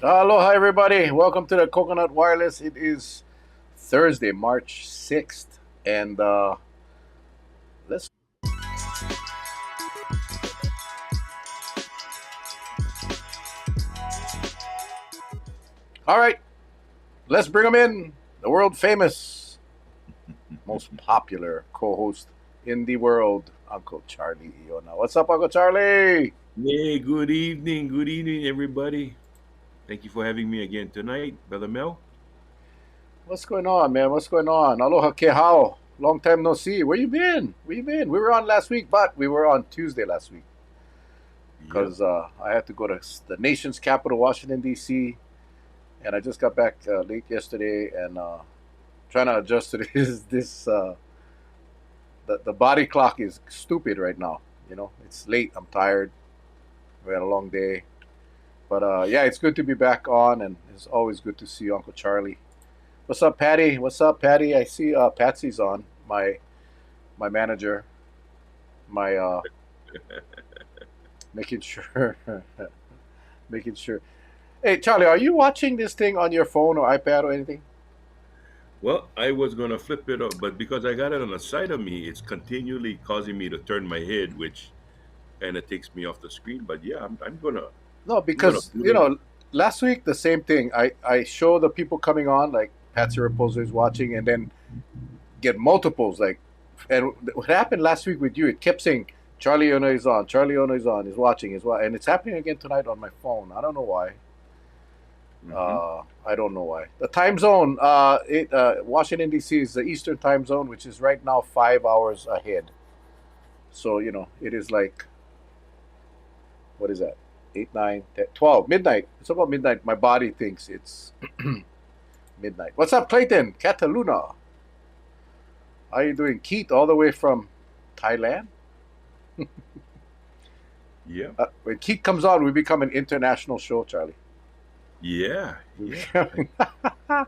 Aloha, everybody. Welcome to the Coconut Wireless. It is Thursday, March 6th. And let's. All right, let's bring them in. The world famous, most popular co host in the world, Uncle Charlie Iona. What's up, Uncle Charlie? Hey, good evening, everybody. Thank you for having me again tonight, Brother Mel. What's going on, man? What's going on? Aloha, kehao. Long time no see. Where you been? Where you been? We were on last week, but we were on Tuesday last week Yep. because I had to go to the nation's capital, Washington, D.C., and I just got back late yesterday and trying to adjust to this. The body clock is stupid right now. It's late. I'm tired. We had a long day, but yeah, it's good to be back on, and it's always good to see you, Uncle Charlie. What's up, Patty? What's up, Patty? I see Patsy's on. My manager. My making sure, making sure. Hey, Charlie, are you watching this thing on your phone or iPad or anything? Well, I was going to flip it up, but because I got it on the side of me, it's continually causing me to turn my head, which kind of takes me off the screen. But yeah, No, I'm gonna because put it. last week the same thing. I show the people coming on like Patsy Raposo is watching, and then get multiples like. And what happened last week with you? It kept saying Charlie Ono is on, Charlie Ono is on, is watching, is what, and it's happening again tonight on my phone. I don't know why. Hmm. I don't know why. The time zone, Washington D.C. is the Eastern time zone, which is right now 5 hours ahead. So it is like what is that? 8, 9, 10, 12, midnight. It's about midnight. My body thinks it's midnight. What's up, Clayton? Cataluna. How are you doing? Keith, all the way from Thailand? Yeah, When Keith comes on, we become an international show, Charlie. yeah, We yeah. become-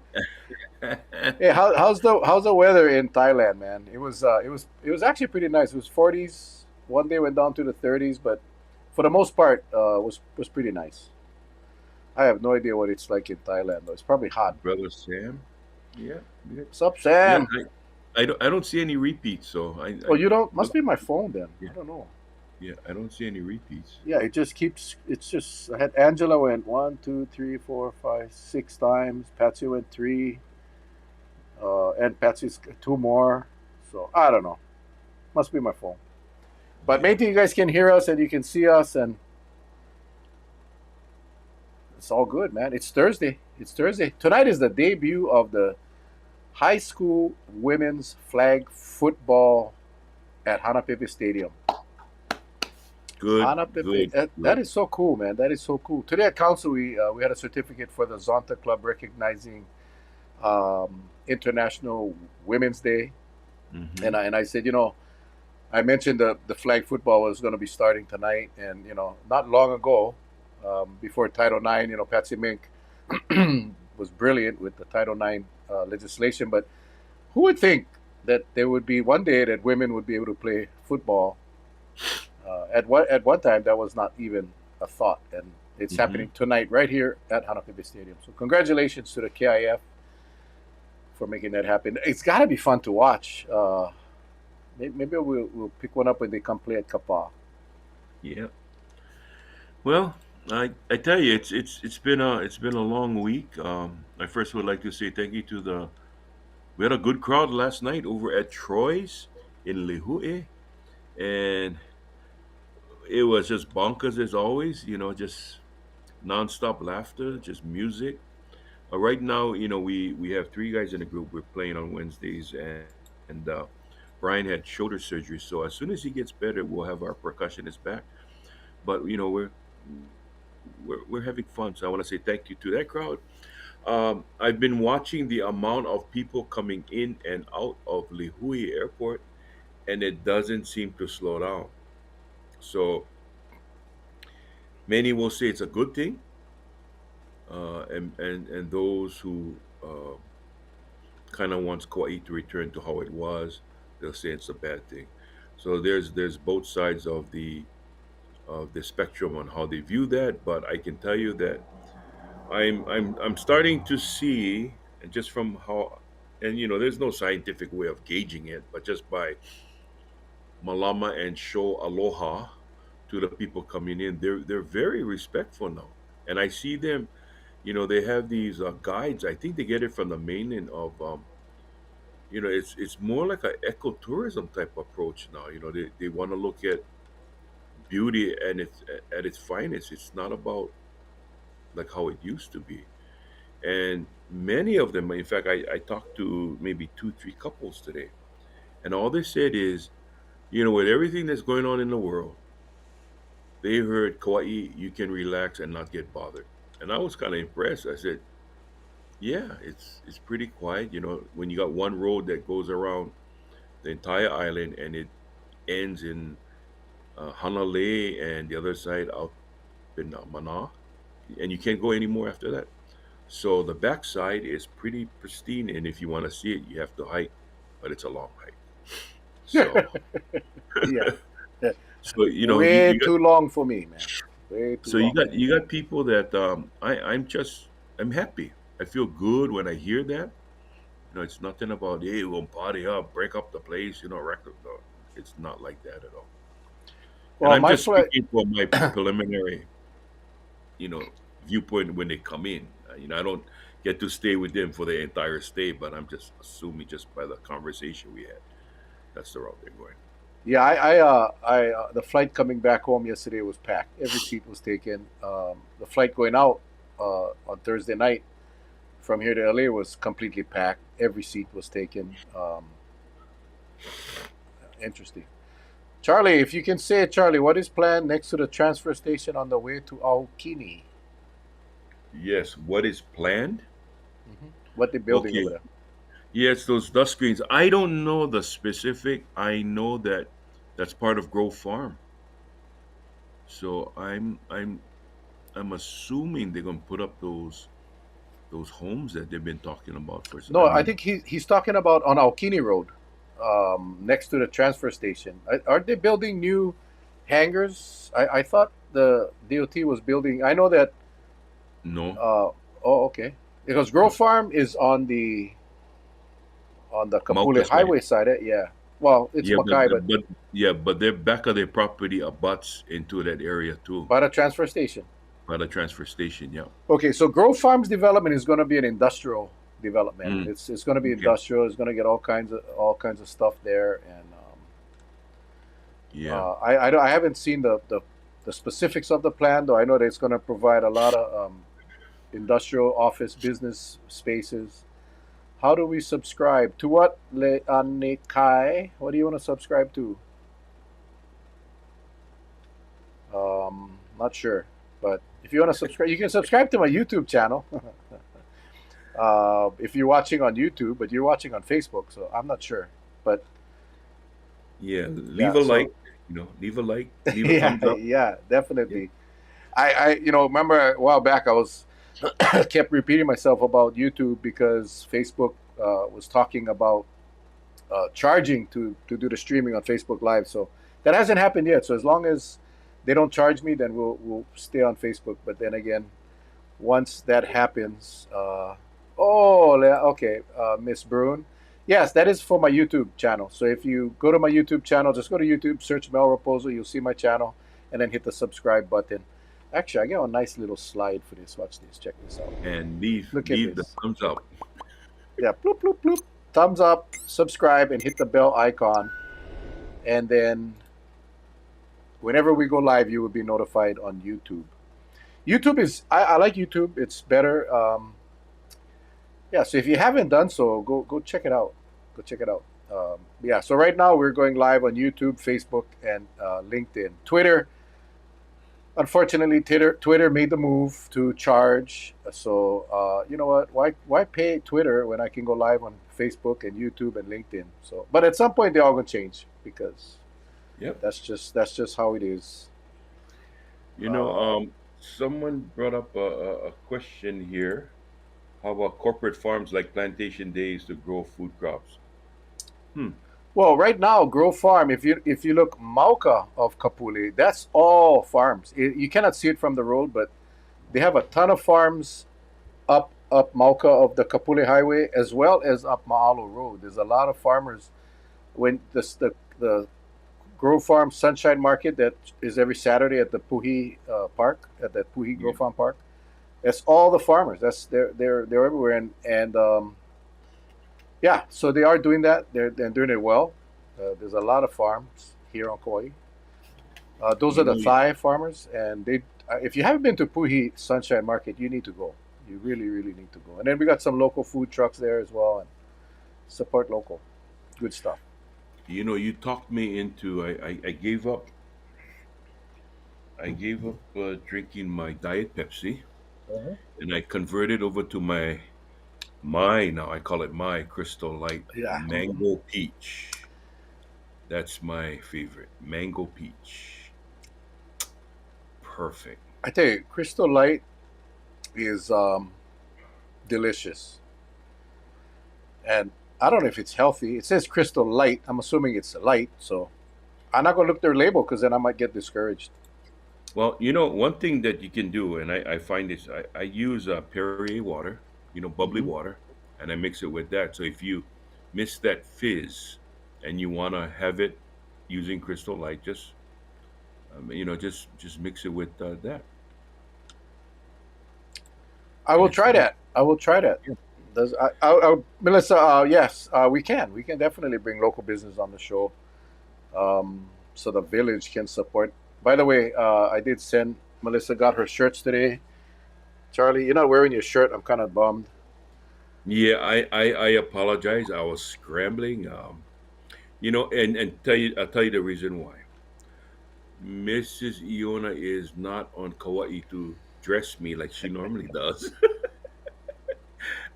hey, how's the weather in Thailand, man? It was actually pretty nice. It was 40s. One day went down to the 30s, but for the most part, was pretty nice. I have no idea what it's like in Thailand, though. It's probably hot. Brother Sam. Yeah, yeah, What's up, yeah. Sam? I don't see any repeats, so Oh, you don't? well, Must be my phone then. yeah, I don't know. yeah. I don't see any repeats. Yeah, it just keeps. It's just. I had Angela went one, two, three, four, five, 6 times. Patsy went three, and Patsy's two more. So I don't know. Must be my phone. But main Yeah. thing, you guys can hear us and you can see us, and it's all good, man. It's Thursday. It's Thursday. Tonight is the debut of the high school women's flag football at Hanapepe Stadium. Good, Hanapepe. good, That good. is so cool, man. That is so cool. Today at council, we had a certificate for the Zonta Club recognizing International Women's Day, Hmm. and I said, I mentioned the flag football was going to be starting tonight, and not long ago, before Title IX, Patsy Mink was brilliant with the Title IX legislation. But who would think that there would be one day that women would be able to play football? At one time, that was not even a thought, and it's Hmm. happening tonight right here at Hanapepe Stadium. So congratulations to the KIF for making that happen. It's got to be fun to watch. Maybe we'll pick one up when they come play at Kapa. Yeah. Well, I tell you, it's been a long week. I first would like to say thank you to the. We had a good crowd last night over at Troy's in Lihue, and it was just bonkers as always. Just nonstop laughter, just music. Right now, we have three guys in the group. We're playing on Wednesdays, and Brian had shoulder surgery. So as soon as he gets better, we'll have our percussionist back. But we're having fun. So I want to say thank you to that crowd. I've been watching the amount of people coming in and out of Lihui Airport, and it doesn't seem to slow down. So many will say it's a good thing, and those who kind of wants Kauai to return to how it was, they'll say it's a bad thing. So there's both sides of the spectrum on how they view that, but I can tell you that I'm starting to see, and just from how, and there's no scientific way of gauging it, but just by malama and show aloha to the people coming in, they're very respectful now, and I see them. They have these guides. I think they get it from the mainland of it's more like an ecotourism type approach now. They want to look at beauty and its at its finest. It's not about like how it used to be. And many of them, in fact, I talked to maybe two, three couples today, and all they said is, with everything that's going on in the world, they heard Kauai, you can relax and not get bothered. And I was kind of impressed. I said, yeah, it's pretty quiet. When you got one road that goes around the entire island and it ends in Hanalei and the other side out in Mana, and you can't go anymore after that. So the backside is pretty pristine, and if you want to see it, you have to hike, but it's a long hike. So, Yeah. Yeah. so Way you got too long for me, man. Way too so you long. got you got people that I'm happy. I feel good when I hear that. It's nothing about hey, we'll party up, break up the place, record. No, it's not like that at all. And Well, I'm my just flight. speaking from my preliminary, you know, viewpoint when they come in. I don't get to stay with them for the entire stay, but I'm just assuming just by the conversation we had, that's the route they're going. Yeah, the flight coming back home yesterday was packed. Every seat was taken. The flight going out on Thursday night from here to LA was completely packed. Every seat was taken. Interesting. Charlie, if you can say it, Charlie, what is planned next to the transfer station on the way to Aokini? Yes, what is planned? What they're building over Okay. there? Yes, those dust screens. I don't know the specific. I know that that's part of Grove Farm. So I'm assuming they're gonna put up those homes that they've been talking about for. I No, I mean, think he's talking about on Aokini Road, next to the transfer station. Aren't they building new hangars? I thought the DOT was building. I know that. no, Oh, okay. Because Grove Farm is on the Kapule Mauka side. Highway side. Yeah. Well, it's Yeah, Mackay, but but their back of their property abuts into that area too, by the transfer station. by the transfer station. Yeah. Okay, so Grove Farm's development is going to be an industrial development. Mm, It's going to be okay. industrial. It's going to get all kinds of stuff there, and Yeah. I haven't seen the specifics of the plan, though. I know that it's going to provide a lot of industrial office business spaces. How do we subscribe to what, Le Anikai? What do you want to subscribe to? Not sure, but if you want to subscribe, you can subscribe to my YouTube channel. If you're watching on YouTube, but you're watching on Facebook, so I'm not sure. But Yeah. Leave yeah, a so like. Leave a like. Leave a yeah, thumbs up. yeah, Yeah. definitely. I remember a while back I was kept repeating myself about YouTube because Facebook was talking about charging to do the streaming on Facebook Live. So that hasn't happened yet. So as long as they don't charge me, then we'll stay on Facebook. But then again, once that happens, okay, Miss Brune. Yes, that is for my YouTube channel. So if you go to my YouTube channel, just go to YouTube, search Mel Raposo, you'll see my channel, and then hit the subscribe button. Actually, I got a nice little slide for this. Watch this. Check this out. And leave Look at leave the this. thumbs up. Yeah, bloop, bloop, bloop. Thumbs up, subscribe, and hit the bell icon. And then whenever we go live, you will be notified on YouTube. YouTube I like YouTube. It's better. Yeah, so if you haven't done so, go check it out. Go check it out. Yeah, so right now we're going live on YouTube, Facebook, and LinkedIn. Twitter, unfortunately, Twitter made the move to charge. So you know what? Why pay Twitter when I can go live on Facebook and YouTube and LinkedIn? So, but at some point they're all gonna change because Yep. that's just how it is. You know, Uh, someone brought up a question here. How about corporate farms like plantation days to grow food crops? Hmm. well, right now, Grow Farm. If you look Mauka of Kapuli, that's all farms. You cannot see it from the road, but they have a ton of farms up Mauka of the Kapule Highway as well as up Maalo Road. There's a lot of farmers when the Grove Farm Sunshine Market that is every Saturday at the Puhi Park at that Puhi Yeah. Grove Farm Park. That's all the farmers. That's they're everywhere and yeah, so they are doing that. They're doing it well. There's a lot of farms here on Kauai. Those are You the know, Thai farmers, and they. If you haven't been to Puhi Sunshine Market, you need to go. You really, really need to go. And then we got some local food trucks there as well, and support local. Good stuff. you talked me into. I gave up. I gave up drinking my diet Pepsi, Uh-huh. and I converted over to my now. I call it my Crystal Light Yeah, Mango Peach. That's my favorite. Mango Peach. Perfect. I tell you, Crystal Light is delicious, and I don't know if it's healthy. It says Crystal Light. I'm assuming it's light, so I'm not gonna look their label because then I might get discouraged. Well, one thing that you can do, and I find this, I use Perrier water, bubbly Hmm. water, and I mix it with that. So if you miss that fizz and you want to have it using Crystal Light, just mix it with that, I and will it's try fine. that. I will try that. Yeah. Melissa, yes, we can. We can definitely bring local business on the show, so the village can support. By the way, I did send Melissa got her shirts today. Charlie, you're not wearing your shirt. I'm kind of bummed. Yeah, I apologize. I was scrambling. And I'll tell you the reason why. Mrs. Iona is not on Kauai to dress me like she normally does.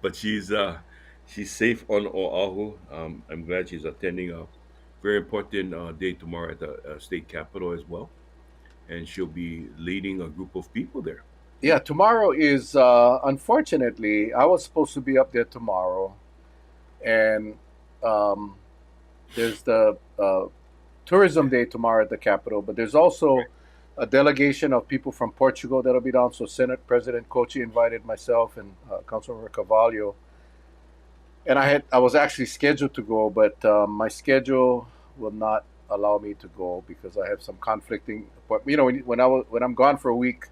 But she's safe on Oahu. I'm glad she's attending a very important day tomorrow at the state capitol as well, and she'll be leading a group of people there. Yeah, tomorrow is unfortunately I was supposed to be up there tomorrow, and um, there's the tourism day tomorrow at the Capitol, but there's also a delegation of people from Portugal that'll be down. So Senate President Kochi invited myself and Councilmember Carvalho, and I was actually scheduled to go, but my schedule will not allow me to go because I have some conflicting. But when I'm gone for a week,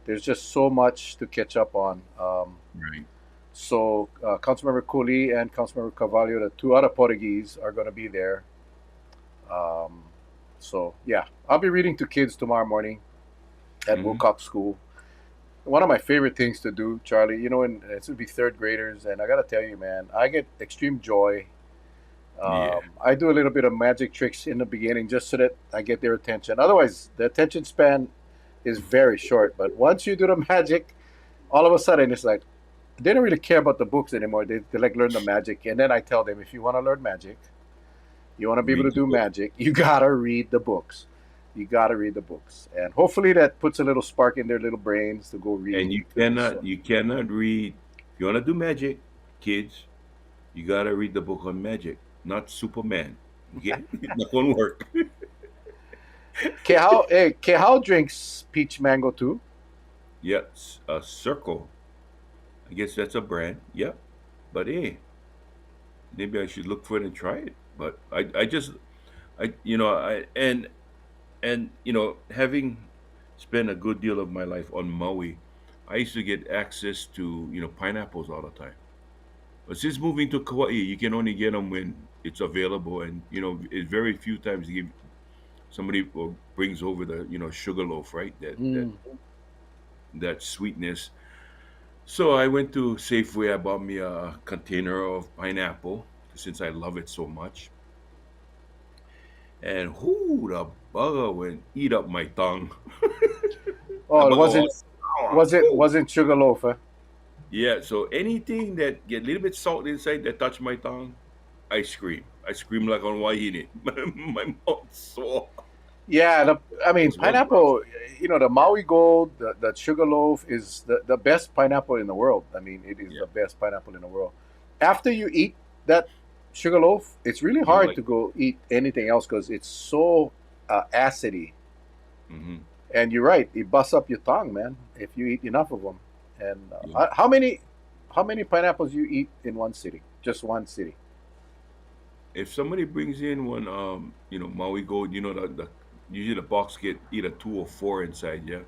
there's just so much to catch up on. Right. So Councilmember Cooley and Councilmember Carvalho, the two other Portuguese, are going to be there. Um, so yeah, I'll be reading to kids tomorrow morning at Hmm. Wilcox School. One of my favorite things to do, Charlie, and it's gonna be third graders, and I gotta tell you, man, I get extreme joy. Yeah. I do a little bit of magic tricks in the beginning just so that I get their attention. Otherwise, the attention span is very short. But once you do the magic, all of a sudden it's like they don't really care about the books anymore. They like learn the magic, and then I tell them if you want to learn magic, you want to be able to Read the do book, magic, you gotta read the books. You gotta read the books, and hopefully that puts a little spark in their little brains to go read. and you Because cannot you cannot read. If you want to do magic, kids, you gotta read the book on magic, not Superman. Okay, it's not gonna work. Kehao drinks peach mango too. Yes, a circle. I guess that's a brand. Yep. But hey, maybe I should look for it and try it. But I just I you know I and having spent a good deal of my life on Maui, I used to get access to pineapples all the time. But since moving to Kauai, you can only get them when it's available, and it's very few times you give somebody brings over the sugar loaf, right? That Mm. that sweetness. So I went to Safeway. I bought me a container of pineapple since I love it so much. And whoo, the bugger went eat up my tongue. The Oh, it bugger wasn't was sour. was it Woo. wasn't Sugarloaf? Huh? Yeah, so anything that get a little bit salt inside that touch my tongue, I scream. I scream like on Wahine. My mouth sore. Yeah, I It mean was one brown. pineapple. The Maui Gold, the Sugarloaf is the best pineapple in the world. I mean, it is Yeah, the best pineapple in the world. After you eat that Sugarloaf, it's really you don't hard like to it. go eat anything else because it's so acidy. Hmm. And you're right, it busts up your tongue, man, if you eat enough of them. And Yeah. how many? how many pineapples you eat in one sitting? Just one sitting. If somebody brings in one, Maui Gold, the usually the box get either two or four inside, yeah.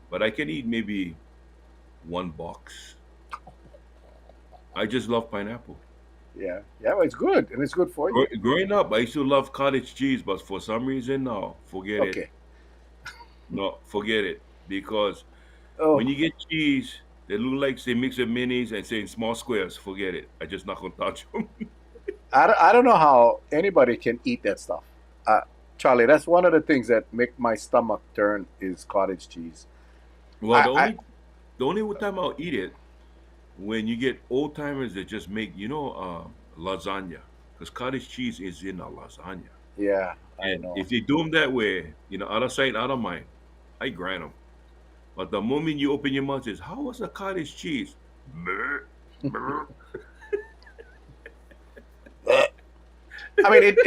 But I can eat maybe one box. I just love pineapple. Yeah, yeah, well, it's good and it's good for you. Growing up, I used to love cottage cheese, but for some reason, no, forget it. Okay. No, forget it. Because when Oh, you get cheese, they look like they mix with minis and say in small squares. Forget it. I just not gonna touch them. I don't know how anybody can eat that stuff. Uh, Charlie, that's one of the things that make my stomach turn is cottage cheese. Well, I, the I only the only time I'll eat it when you get old timers that just make lasagna, because cottage cheese is in a lasagna, yeah, I and know. if they do them that way, out of sight, out of mind, I grant them. But the moment you open your mouth, says, "How was the cottage cheese?" Brr, brr. I mean, it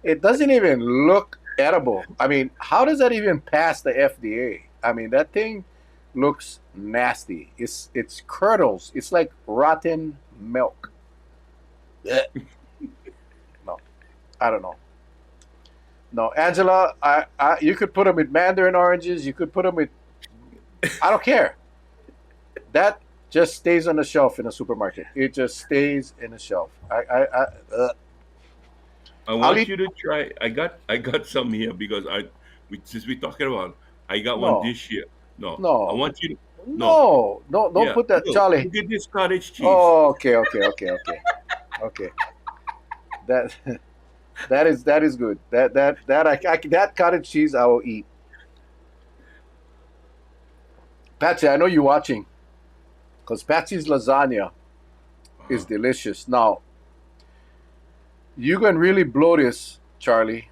it doesn't even look edible. I mean, how does that even pass the FDA? I mean, that thing looks nasty. It's curdles. It's like rotten milk. Blech. No, I don't know. No, Angela, you could put them with mandarin oranges. You could put them with. I don't care. That just stays on the shelf in a supermarket. It just stays in the shelf. I I'll want eat. you to try. I got some here because since we're talking about, I got one No, dish here. No, I no, want you to. No, no, no! Don't yeah, put that, Charlie. look at this cottage cheese. Oh, okay, okay, okay, okay, okay. That that is good. That cottage cheese I will eat. Patsy, I know you're watching because Patsy's lasagna is Uh-huh. delicious. Now you can really blow this, Charlie.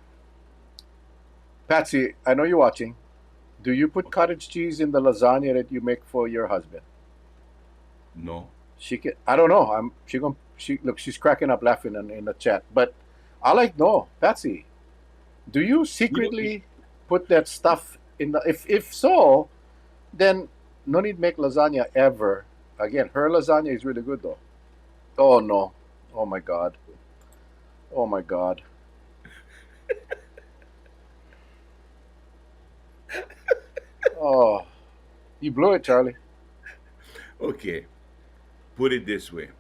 Patsy, I know you're watching. Do you put Okay. cottage cheese in the lasagna that you make for your husband? No. She can. I don't know. She going she look. She's cracking up laughing in the chat. But I like no, Patsy. Do you You know, secretly put that stuff in the? If so, then no need make lasagna ever again. Her lasagna is really good though. Oh no. Oh my god. Oh my god. Oh, you blew it, Charlie. okay. Put it this way.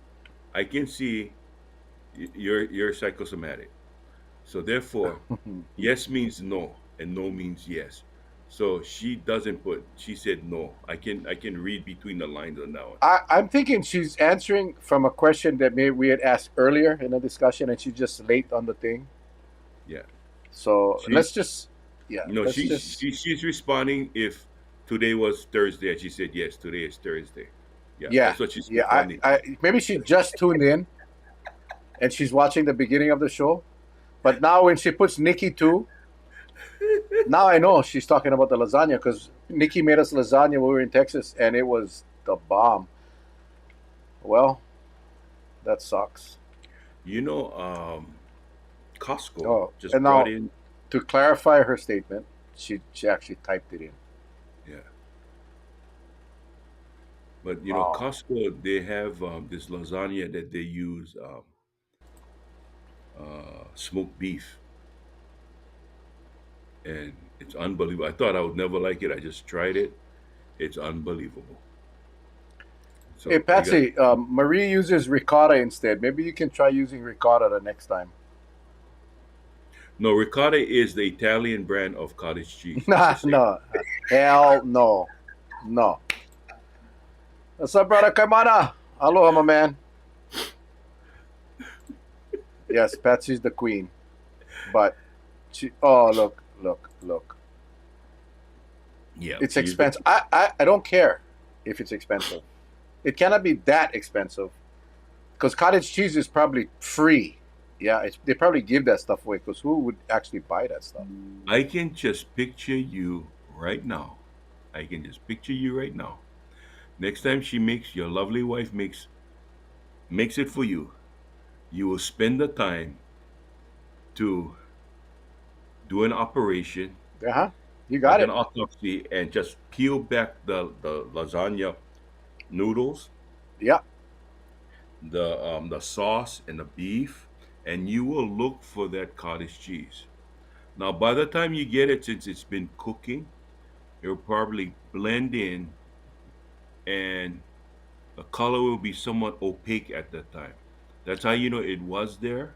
I can see you're psychosomatic. So therefore, yes means no, and no means yes. So she doesn't put. She said no. I can read between the lines on that one. I'm thinking she's answering from a question that maybe we had asked earlier in the discussion, and she's just late on the thing. Yeah. So She let's just, yeah, let's she's just, she's responding if today was Thursday, and she said yes, today is Thursday. Yeah, yeah, that's what she's yeah. responding to. Maybe she just tuned in and she's watching the beginning of the show. But now when she puts Nikki too, now I know she's talking about the lasagna because Nikki made us lasagna when we were in Texas, and it was the bomb. Well, that sucks. You know, Costco Oh, just and brought now in. to clarify her statement, she actually typed it in. Yeah, but Wow. Costco, they have this lasagna that they use smoked beef, and it's unbelievable. I thought I would never like it. I just tried it. It's unbelievable. Hey, So I got Patsy, Marie uses ricotta instead. Maybe you can try using ricotta the next time. no, ricotta is the Italian brand of cottage cheese. It's the Nah, same. no. Hell no. No. What's up, brother? Kamana. Aloha, my man. Yes, Patsy's the queen. But oh, look, look, look. Yeah, It's she is the. expensive. I don't care if it's expensive. It cannot be that expensive because cottage cheese is probably free. Yeah, they probably give that stuff away because who would actually buy that stuff? I can just picture you right now. I can just picture you right now. Next time she makes your lovely wife makes it for you, you will spend the time to do an operation Uh huh. You got like an it. autopsy and just peel back the lasagna noodles, Yeah. the sauce and the beef, and you will look for that cottage cheese. Now, by the time you get it, since it's been cooking, it'll probably blend in, and the color will be somewhat opaque at that time. That's how you know it was there.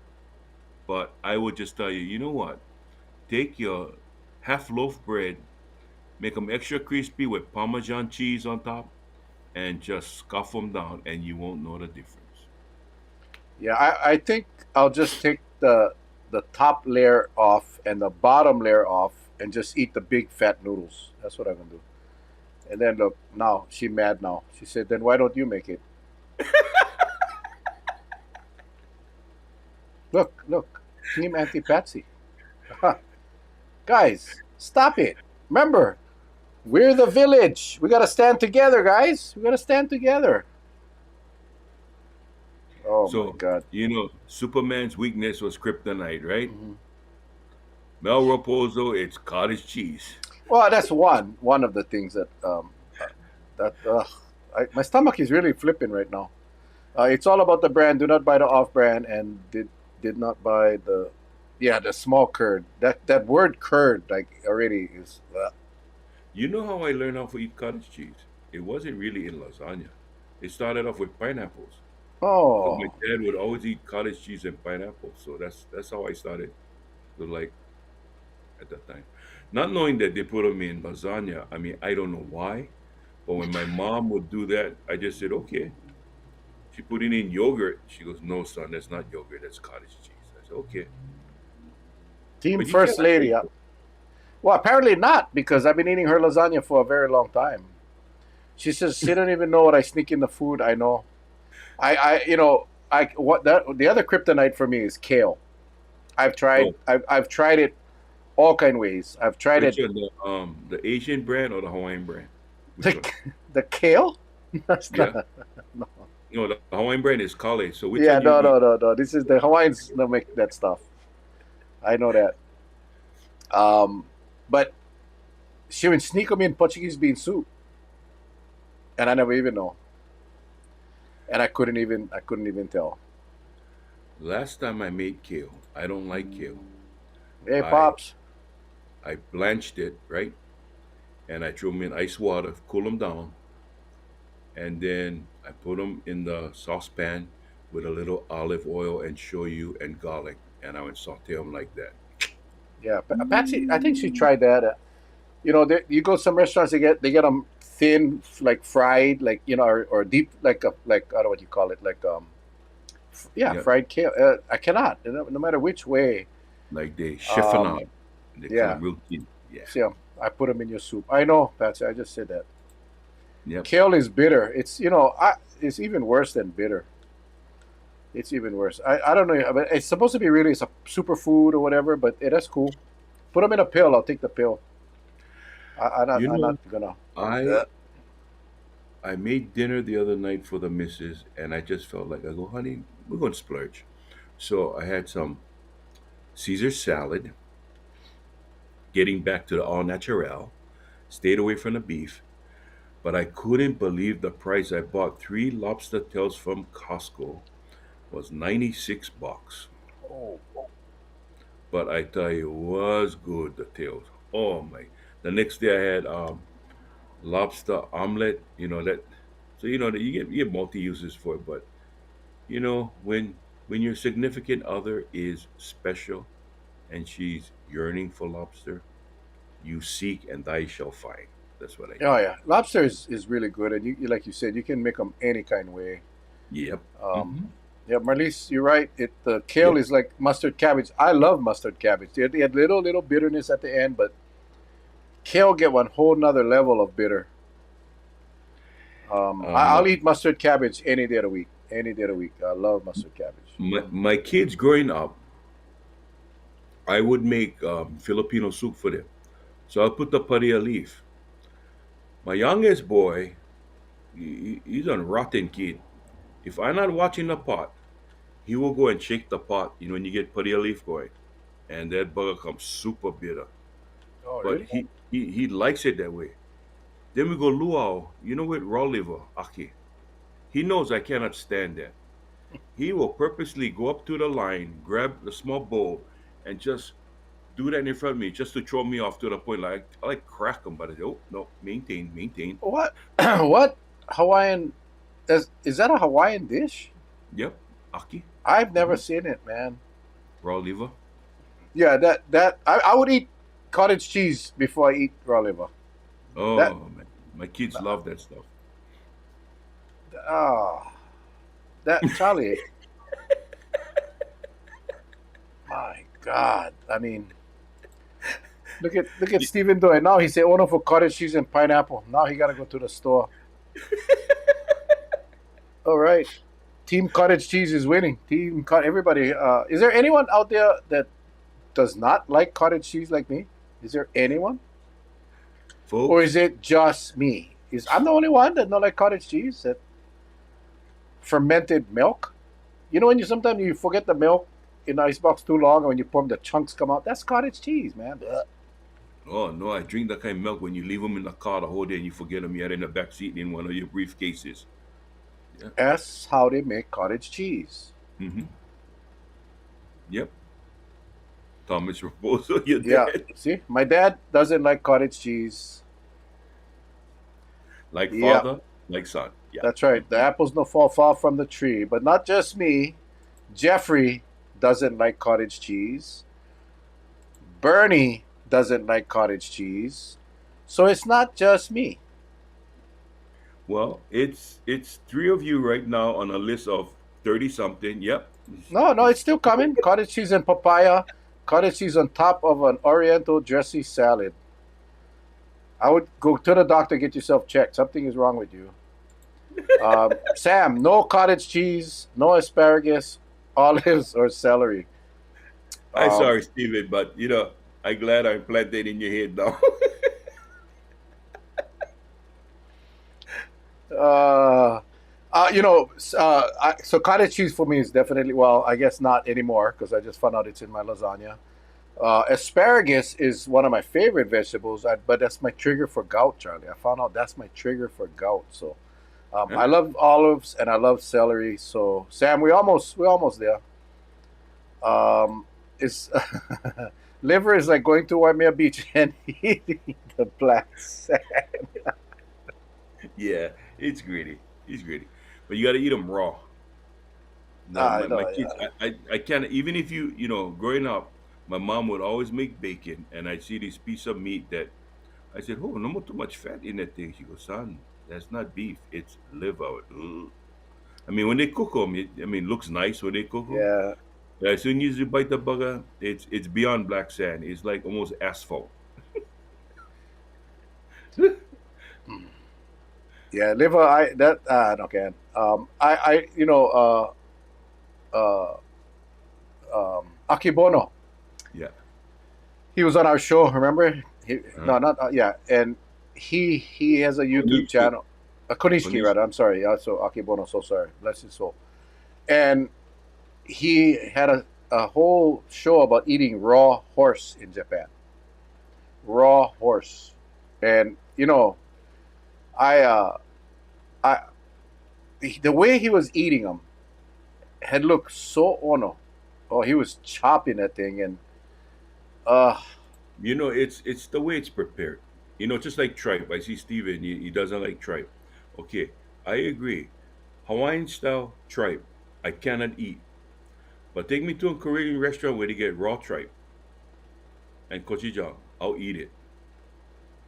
But I would just tell you, you know what? Take your half loaf bread, make them extra crispy with Parmesan cheese on top, and just scuff them down, and you won't know the difference. Yeah. I think I'll just take the top layer off and the bottom layer off and just eat the big fat noodles. That's what I'm gonna do. And then look, now she mad now. She said, "Then why don't you make it?" Look, look, Team Anti Patsy. Guys, stop it. Remember, we're the village. We gotta stand together, guys. We gotta stand together. Oh my So, God. Superman's weakness was kryptonite, right? Mhm. Mel Raposo, it's cottage cheese. Well, that's one of the things that my stomach is really flipping right now. It's all about the brand. Do not buy the off-brand, and did not buy the small curd. That word curd like already is. You know how I learned how to eat cottage cheese? It wasn't really in lasagna. It started off with pineapples because my Oh, dad would always eat cottage cheese and pineapple. So that's how I started to like at that time. Not knowing that they put them in lasagna. I mean, I don't know why, but when my mom would do that, I just said, okay. She put it in yogurt. She goes, no, son, that's not yogurt. That's cottage cheese. I said, okay. Team But you can't First Lady. say Well, apparently not because I've been eating her lasagna for a very long time. She says she don't even know what I sneak in the food. I know. The other kryptonite for me is kale. I've tried. oh, I've tried it all kind ways. I've tried which it. one, the Asian brand or the Hawaiian brand? Which The, one? the kale? That's Yeah. not. No. No, the Hawaiian brand is Kale. So which Yeah, one you no, eat? no, no, no. This is the Hawaiians that make that stuff. I know that. But she would sneak them in Portuguese bean soup, and I never even know, and I couldn't even tell. Last time I made kale, I don't like kale. Hey, I pops. I blanched it, right? And I threw them in ice water, cool them down, and then I put them in the saucepan with a little olive oil and shoyu and garlic, and I would saute them like that. Yeah, Patsy. I think she tried that. You go to some restaurants, they get them thin, like fried, like or deep, like I don't know what you call it, like yeah, Yeah, fried kale. I cannot, no matter which way. like they chiffonade. Um, They yeah, come real thin. Yeah. see, I put them in your soup. I know, Patsy. I just said that. Yep. Kale is bitter. It's even worse than bitter. It's even worse. I don't know. But it's supposed to be really it's a superfood or whatever. But that's cool. Put them in a pill. I'll take the pill. You I'm know, not gonna. I Uh, I made dinner the other night for the missus, and I just felt like I go, honey, we're gonna splurge. So I had some Caesar salad, getting back to the all natural, stayed away from the beef, but I couldn't believe the price. I bought three lobster tails from Costco was $96. oh, But I tell you, it was good the tails. Oh my! The next day I had lobster omelet. So that you get multi uses for it. But when your significant other is special and she's yearning for lobster, you seek and thou shall find. That's what I oh did. yeah, lobster is really good, and like you said, you can make them any kind of way. Yep. Um, Mm-hmm. yeah, Marlies, you're right. The kale Yep. is like mustard cabbage. I love mustard cabbage. They had little bitterness at the end, but kale get one whole nother level of bitter. My, I'll eat mustard cabbage any day of the week. Any day of the week. I love mustard cabbage. my kids growing up, I would make Filipino soup for them. So I'll put the padilla leaf. My youngest boy, he's a rotten kid. If I'm not watching the pot, he will go and shake the pot, when you get padilla leaf going. And that burger comes super bitter. Oh, But really? he likes it that way. Then we go luau, with raw liver, aki. He knows I cannot stand that. He will purposely go up to the line, grab a small bowl, and just do that in front of me just to throw me off to the point like I like crack him, but I say, oh no, maintain, maintain. What? What Hawaiian? Is that a Hawaiian dish? Yep, aki, I've never hmm, seen it, man. raw liver. Yeah, I would eat cottage cheese before I eat raw liver. That Oh man, my kids love that stuff. ah that Charlie, my God. I mean, look at Stephen doing now. He said order for cottage cheese and pineapple. Now he gotta go to the store. All right. Team cottage cheese is winning. Everybody. Is there anyone out there that does not like cottage cheese like me? Is there anyone? Or is Folks, it just me? Is I'm the only one that don't like cottage cheese? That fermented milk. You know when you sometimes you forget the milk in the icebox too long, and when you pour them, the chunks come out. That's cottage cheese, man. Ugh. oh no, I drink that kind of milk when you leave them in the car the whole day and you forget them yet in the back seat in one of your briefcases. Yeah. That's how they make cottage cheese. Mm-hmm. Yep. Thomas Raposo, your Yeah. dad. See, my dad doesn't like cottage cheese. Like Yeah, father, like son. Yeah. that's right. The Mm-hmm. apples don't fall far from the tree. But not just me. Jeffrey doesn't like cottage cheese. Bernie doesn't like cottage cheese. So it's not just me. Well, it's three of you right now on a list of 30 something. Yep. No, no, it's It's still coming. Cottage cheese and papaya. Cottage cheese on top of an oriental dressy salad. I would go to the doctor, get yourself checked. Something is wrong with you. Sam, no cottage cheese, no asparagus, olives, or celery. I Um, sorry, Steven, but I glad I planted in your head now. uh, so cottage cheese for me is definitely, well, I guess not anymore because I just found out it's in my lasagna. Asparagus is one of my favorite vegetables, but that's my trigger for gout, Charlie. I found out that's my trigger for gout. So I Huh? love olives and I love celery. So Sam, we almost there. It's liver is like going to Waimea Beach and eating the black sand. Yeah, it's greedy. It's greedy. But you got to eat them raw. No, I my know, kids, yeah, I can't, even if growing up, my mom would always make bacon and I'd see this piece of meat that I said, oh, no more too much fat in that thing. She goes, son, that's not beef. It's liver. Ugh. I mean, when they cook them, looks nice when they cook them. yeah. As soon as you bite the burger, it's beyond black sand. It's like almost asphalt. Mm. Yeah, liver. I that okay. I uh, Akibono. Yeah. He was on our show. Remember? Uh-huh. No, not yeah. And he has a YouTube Konnichi. channel. Konishiki, rather. Konnichi. I'm sorry. Yeah, so Akibono. So sorry. Bless his soul. And he had a whole show about eating raw horse in Japan. Raw horse, and I I the way he was eating them had looked so ono. Oh, he was chopping that thing, and uh It's the way it's prepared. Just like tripe. I see Steven, he doesn't like tripe. Okay, I agree. Hawaiian style tripe, I cannot eat. But take me to a Korean restaurant where they get raw tripe and gochujang. I'll eat it.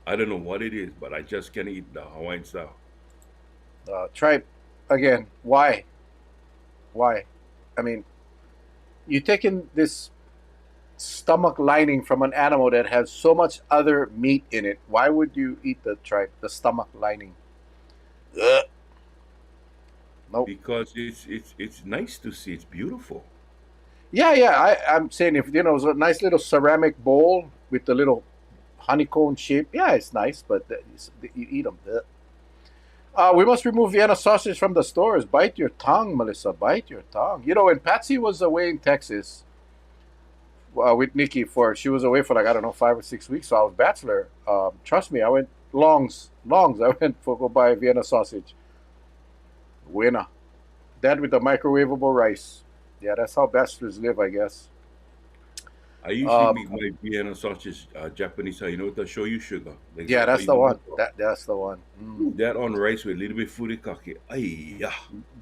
I don't know what it is, but I just can't eat the Hawaiian style. tripe again. Why? I mean, you taking this stomach lining from an animal that has so much other meat in it. Why would you eat the tripe, the stomach lining? Ugh. Nope. Because it's nice to see. It's beautiful. Yeah, yeah. I'm saying if it was a nice little ceramic bowl with the little honeycomb shape. Yeah, it's nice, but you eat them. We must remove Vienna sausage from the stores. Bite your tongue, Melissa. Bite your tongue. When Patsy was away in Texas with Nikki she was away for like I don't know 5 or 6 weeks. So I was bachelor. Trust me, I went longs. I went for go buy Vienna sausage. Winner. That with the microwavable rice. Yeah, that's how bachelors live, I guess. I usually Um, make my Vienna sausage Japanese style. You know, the shoyu sugar, like yeah, how that's you the know one. that. That's the one. Ooh, that on rice with a little bit furikake. Ay, yeah.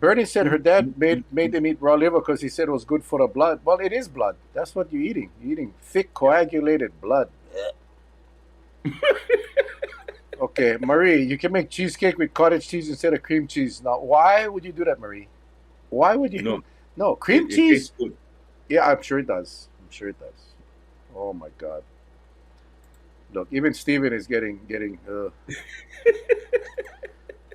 Bernie said her Mm, dad mm, made mm, made mm. them eat raw liver because he said it was good for the blood. Well, it is blood. That's what you're eating. You're eating thick coagulated blood. Okay, Marie, you can make cheesecake with cottage cheese instead of cream cheese. Now, why would you do that, Marie? Why would you? No, No, cream it tastes cheese. good. Yeah, I'm sure it does. I'm sure it does. Oh my God! Look, even Steven is getting.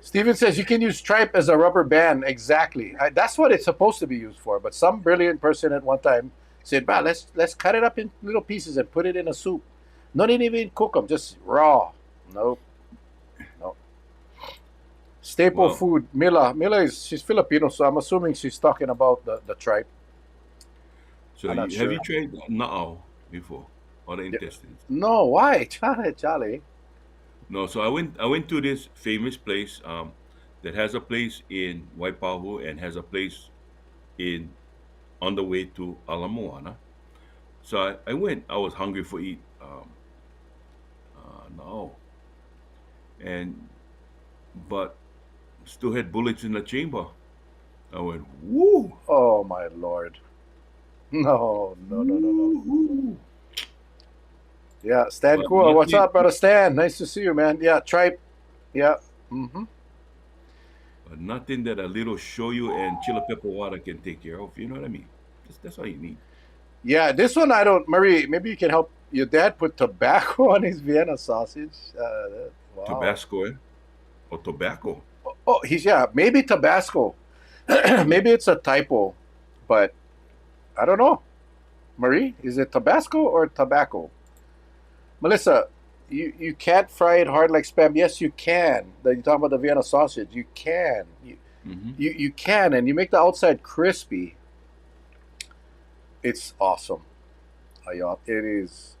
Steven says you can use tripe as a rubber band. Exactly. That's what it's supposed to be used for. But some brilliant person at one time said, "Bah, let's cut it up in little pieces and put it in a soup. Not even cook them, just raw." Nope. No. Staple Well, food. Mila is she's Filipino, so I'm assuming she's talking about the tripe. so I'm not have you sure. tried na'au before, or the Yeah. intestines? No, why? Charlie. No, so I went to this famous place that has a place in Waipahu and has a place in on the way to Ala Moana. So I went. I was hungry for eat. No, and but still had bullets in the chamber. I went woo, Oh my lord. No, no, no, no, no. woo, woo. Yeah, Stan But Cool. What's nothing, up, brother Stan? Nice to see you, man. Yeah, tripe. Yeah. Mm-hmm. but nothing that a little shoyu and chili pepper water can take care of. You know what I mean? That's all you need. Yeah, this one I don't. Marie, maybe you can help. Your dad put tobacco on his Vienna sausage. Wow. Tabasco, eh? Or tobacco. Oh, he's yeah. Maybe Tabasco. Maybe it's a typo, but I don't know. Marie, is it Tabasco or tobacco? Melissa, you can't fry it hard like spam. Yes, you can. You're talking about the Vienna sausage. You can. Hmm. You can, and you make the outside crispy. It's awesome. Yeah, it is.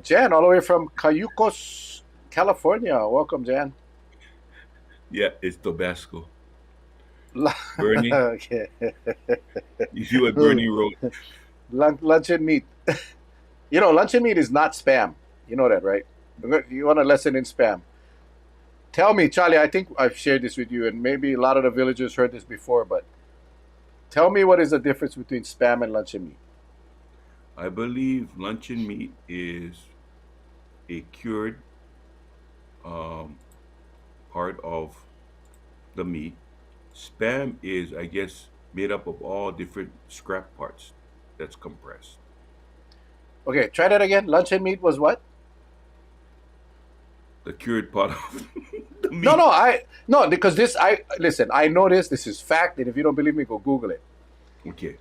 Jan, all the way from Cayucos, California. Welcome, Jan. Yeah, it's Tabasco. Bernie, Okay. if you at Bernie Road, Lunch and meat. You know, lunch and meat is not spam. You know that, right? You want a lesson in spam. Tell me, Charlie, I think I've shared this with you, and maybe a lot of the villagers heard this before, but tell me what is the difference between spam and lunch and meat? I believe luncheon meat is a cured um, part of the meat. Spam is, I guess, made up of all different scrap parts that's compressed. Okay, try that again. Lunch and meat was what? The cured part of the No, no, meat. no, because this I listen, I know this, this is fact, and if you don't believe me, go Google it. Okay.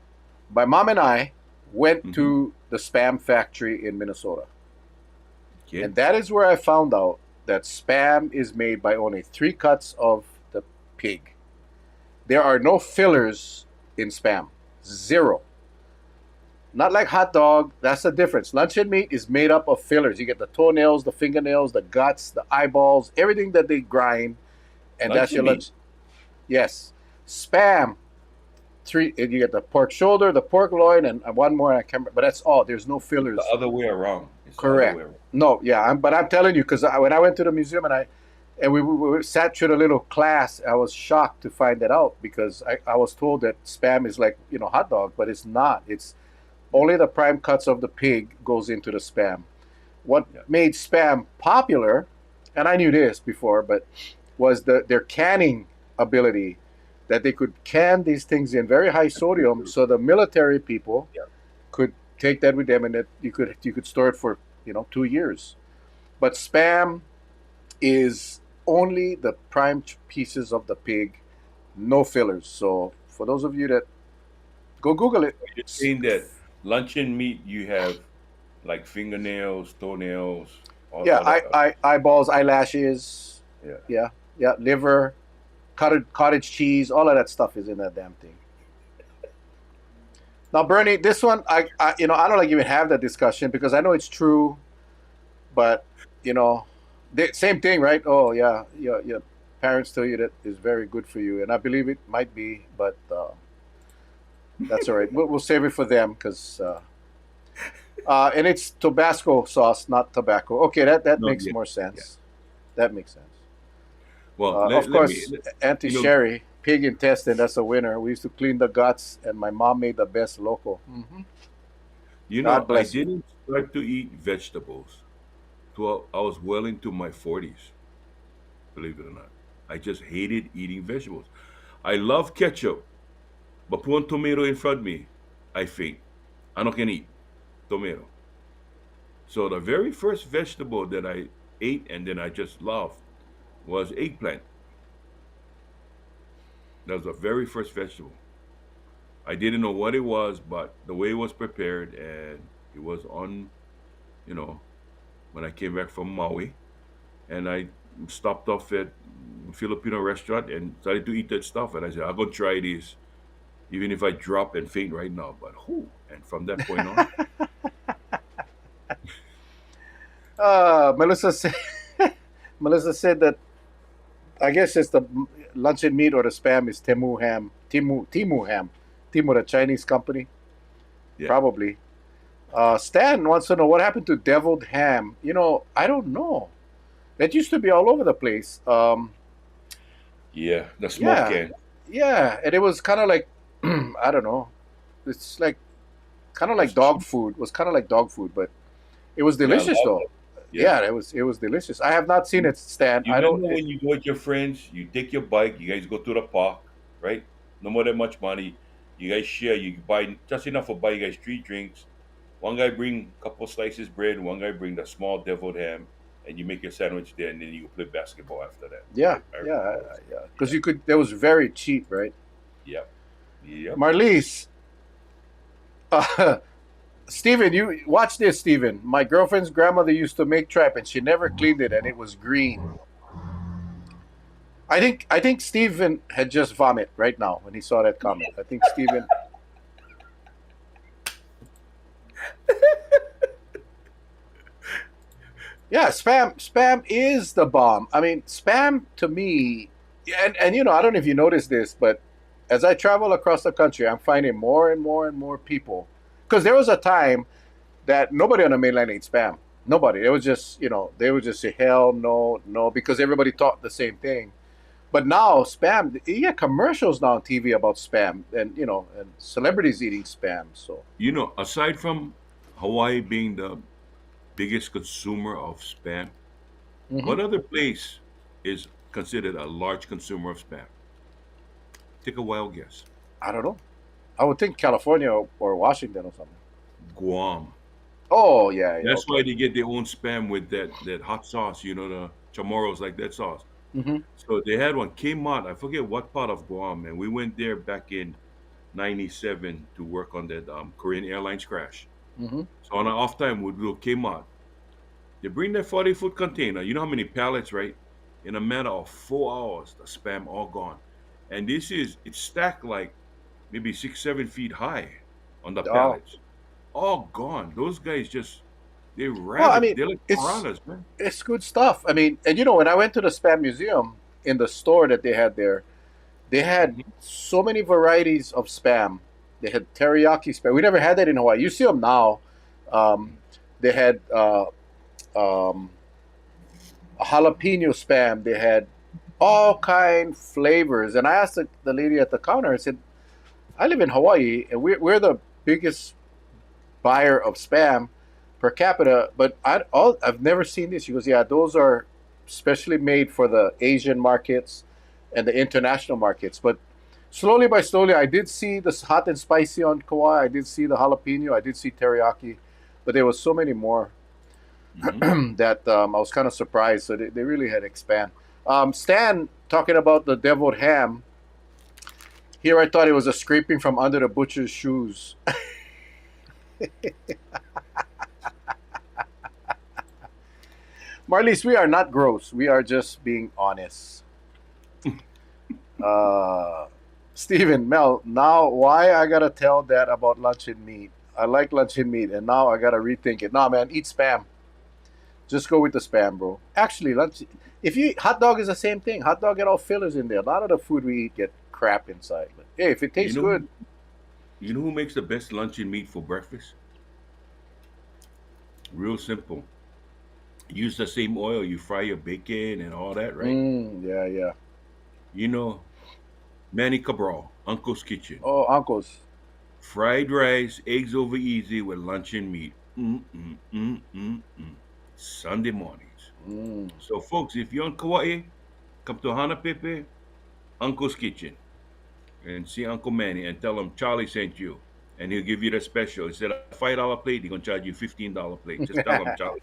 My mom and I went Hmm. to the spam factory in Minnesota. Okay. And that is where I found out that spam is made by only three cuts of the pig. There are no fillers in spam. Zero. Not like hot dog. That's the difference. Luncheon meat is made up of fillers. You get the toenails, the fingernails, the guts, the eyeballs, everything that they grind, and that's Luncheon your meat. lunch. Yes. Spam, three. You get the pork shoulder, the pork loin, and one more. I can't remember, but that's all. There's no It's the fillers. other way around. It's the other Correct. way around. No, yeah, but I'm telling you because when I went to the museum and we sat through the little class, I was shocked to find that out because I was told that spam is like hot dog, but it's not. It's only the prime cuts of the pig goes into the spam. What Yeah. made spam popular, and I knew this before, but was their canning ability that they could can these things in very high sodium, so the military people Yeah. could take that with them, and that you could store it for 2 years. But spam is only the prime pieces of the pig, no fillers. So for those of you that go Google it, You're saying that luncheon meat, you have like fingernails, toenails, yeah, all that. eyeballs, eyelashes, Yeah. yeah, yeah, liver, cottage cheese, all of that stuff is in that damn thing. Now, Bernie, this one, I don't like even have that discussion because I know it's true, but you know, same thing, right? Oh yeah, yeah, yeah. parents tell you that is very good for you, and I believe it might be, but that's all right. We'll save it for them because and it's Tabasco sauce, not tobacco. Okay, that No, makes yeah, more yeah. sense. That makes sense. Well, Of let me, course, Auntie you know, Sherry, pig intestine. That's a winner. We used to clean the guts, and my mom made the best local. God I bless you. didn't start to eat vegetables till I was well into my 40s, believe it or not. I just hated eating vegetables. I love ketchup, but put one tomato in front of me, I faint. I don't can eat tomato. So the very first vegetable that I ate and then I just loved was eggplant. That was the very first vegetable. I didn't know what it was, but the way it was prepared and it was on, you know, when I came back from Maui and I stopped off at Filipino restaurant and started to eat that stuff. And I said, I'm going to try this, even if I drop and faint right now. But who? And from that point on, Melissa said. Melissa said that I guess it's the luncheon meat or the spam is Temu ham. Timu ham. Timu, the Chinese company, yeah. probably. Stan wants to know what happened to deviled ham. I don't know. That used to be all over the place. Yeah, the small Yeah, can. yeah, and it was kind of like I don't know. It's like kind of like It's dog cheap. food. It was kind of like dog food, but it was Yeah, I delicious love though. it. Yeah. Yeah, it was delicious. I have not seen it, Stan. You I don't. remember when you go with your friends, you take your bike, you guys go to the park, right? No more that much money. You guys share, you buy just enough to buy you guys 3 drinks. One guy bring a couple slices bread, one guy bring the small deviled ham, and you make your sandwich there, and then you play basketball after that. Yeah, I yeah, remember those. yeah. Because Yeah, you could. That was very cheap, right? yep, yep. Marlies, Steven, you watch this, Steven. My girlfriend's grandmother used to make tripe, and she never cleaned it, and it was green. I think Steven had just vomit right now when he saw that comment. I think Steven. Yeah, spam is the bomb. I mean, spam to me, and I don't know if you notice this, but as I travel across the country, I'm finding more and more and more people. Because there was a time that nobody on the mainland ate spam. Nobody. It was just, they would just say hell no, no, because everybody taught the same thing. But now spam, you get commercials now on TV about spam, and celebrities eating spam. So Aside from Hawaii being the biggest consumer of spam, hmm what other place is considered a large consumer of spam? Take a wild guess. I don't know. I would think California or Washington or something. Guam. Oh yeah, yeah, That's okay. why they get their own spam with that hot sauce. The chamorros like that sauce. hmm So they had one came out. I forget what part of Guam, and we went there back in '97 to work on that Korean Airlines crash. hmm So on our off time, we do came out. They bring that 40-foot container. You know how many pallets, right? In a matter of 4 hours, the spam all gone. And it's stacked like maybe 6, 7 feet high on the Oh pallets. All gone. Those guys just they well, I ravage. mean, They're like it's piranhas, man. it's good stuff. I mean, and when I went to the spam museum in the store that they had there, they had Hmm. so many varieties of spam. They had teriyaki spam. We never had that in Hawaii. You see them now. Um, they had um, a jalapeno spam. They had all kind flavors. And I asked the lady at the counter. I said, "I live in Hawaii, and we're the biggest buyer of spam per capita, but I've never seen this." She goes, "Yeah, those are specially made for the Asian markets and the international markets." But slowly by slowly, I did see the hot and spicy on Kauai. I did see the jalapeno. I did see teriyaki, but there was so many more Hmm. that I was kind of surprised. So they really had expand. Stan talking about the deviled ham. Here, I thought it was a scraping from under the butcher's shoes. Marlies, we are not gross. We are just being honest. Uh, Steven, Mel, now why I gotta tell that about luncheon meat? I like luncheon meat, and now I gotta rethink it. Nah, man, eat spam. Just go with the spam, bro. Actually, let's. If you hot dog is the same thing. Hot dog get all fillers in there. A lot of the food we eat get crap inside. But hey, if it You tastes know good, who you know who makes the best luncheon meat for breakfast? Real simple. Use the same oil you fry your bacon and all that, right? yeah, yeah. You know, Manny Cabral, Uncle's Kitchen. Oh, uncles. Fried rice, eggs over easy with luncheon meat. Mm. Sunday mornings. Mm. So, folks, if you're in Kauai, come to Hana Pepe, Uncle's Kitchen, and see Uncle Manny and tell him Charlie sent you. And he'll give you the special. Instead of $5 plate, he's going to charge you $15 plate. Just tell him Charlie.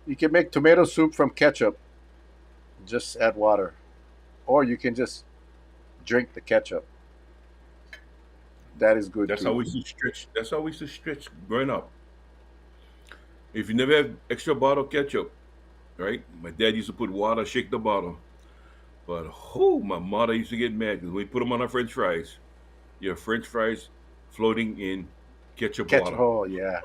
You can make tomato soup from ketchup. Just add water, or you can just drink the ketchup. That is good That's how too. we used to stretch. That's how we used to stretch growing up. If you never have extra bottle ketchup, right? My dad used to put water, shake the bottle. But my mother used to get mad because we put them on our French fries. Your French fries floating in ketchup Ketchup. water. Oh yeah.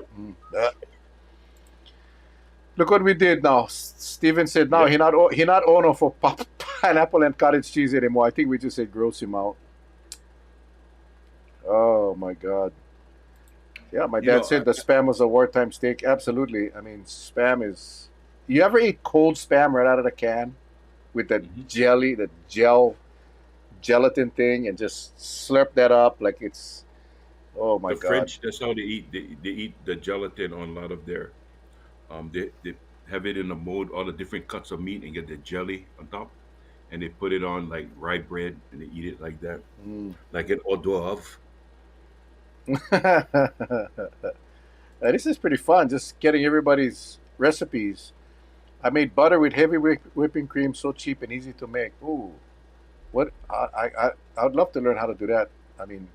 Look what we did now. Steven said now Yep. he not owner for pineapple and cottage cheese anymore. I think we just said gross him out. Oh my god. Yeah, my You dad know, said the spam was a wartime steak. Absolutely. I mean, spam is. You ever eat cold spam right out of the can with the mhm. jelly, the gelatin thing, and just slurp that up like it's. Oh my The god. French, that's how they eat. They eat the gelatin on a lot of their. They have it in a mold, all the different cuts of meat, and get the jelly on top, and they put it on like rye bread, and they eat it like that, Mm. like an hors d'oeuvre. This is pretty fun. Just getting everybody's recipes. I made butter with heavy whipping cream, so cheap and easy to make. Ooh, what? I would love to learn how to do that. I mean,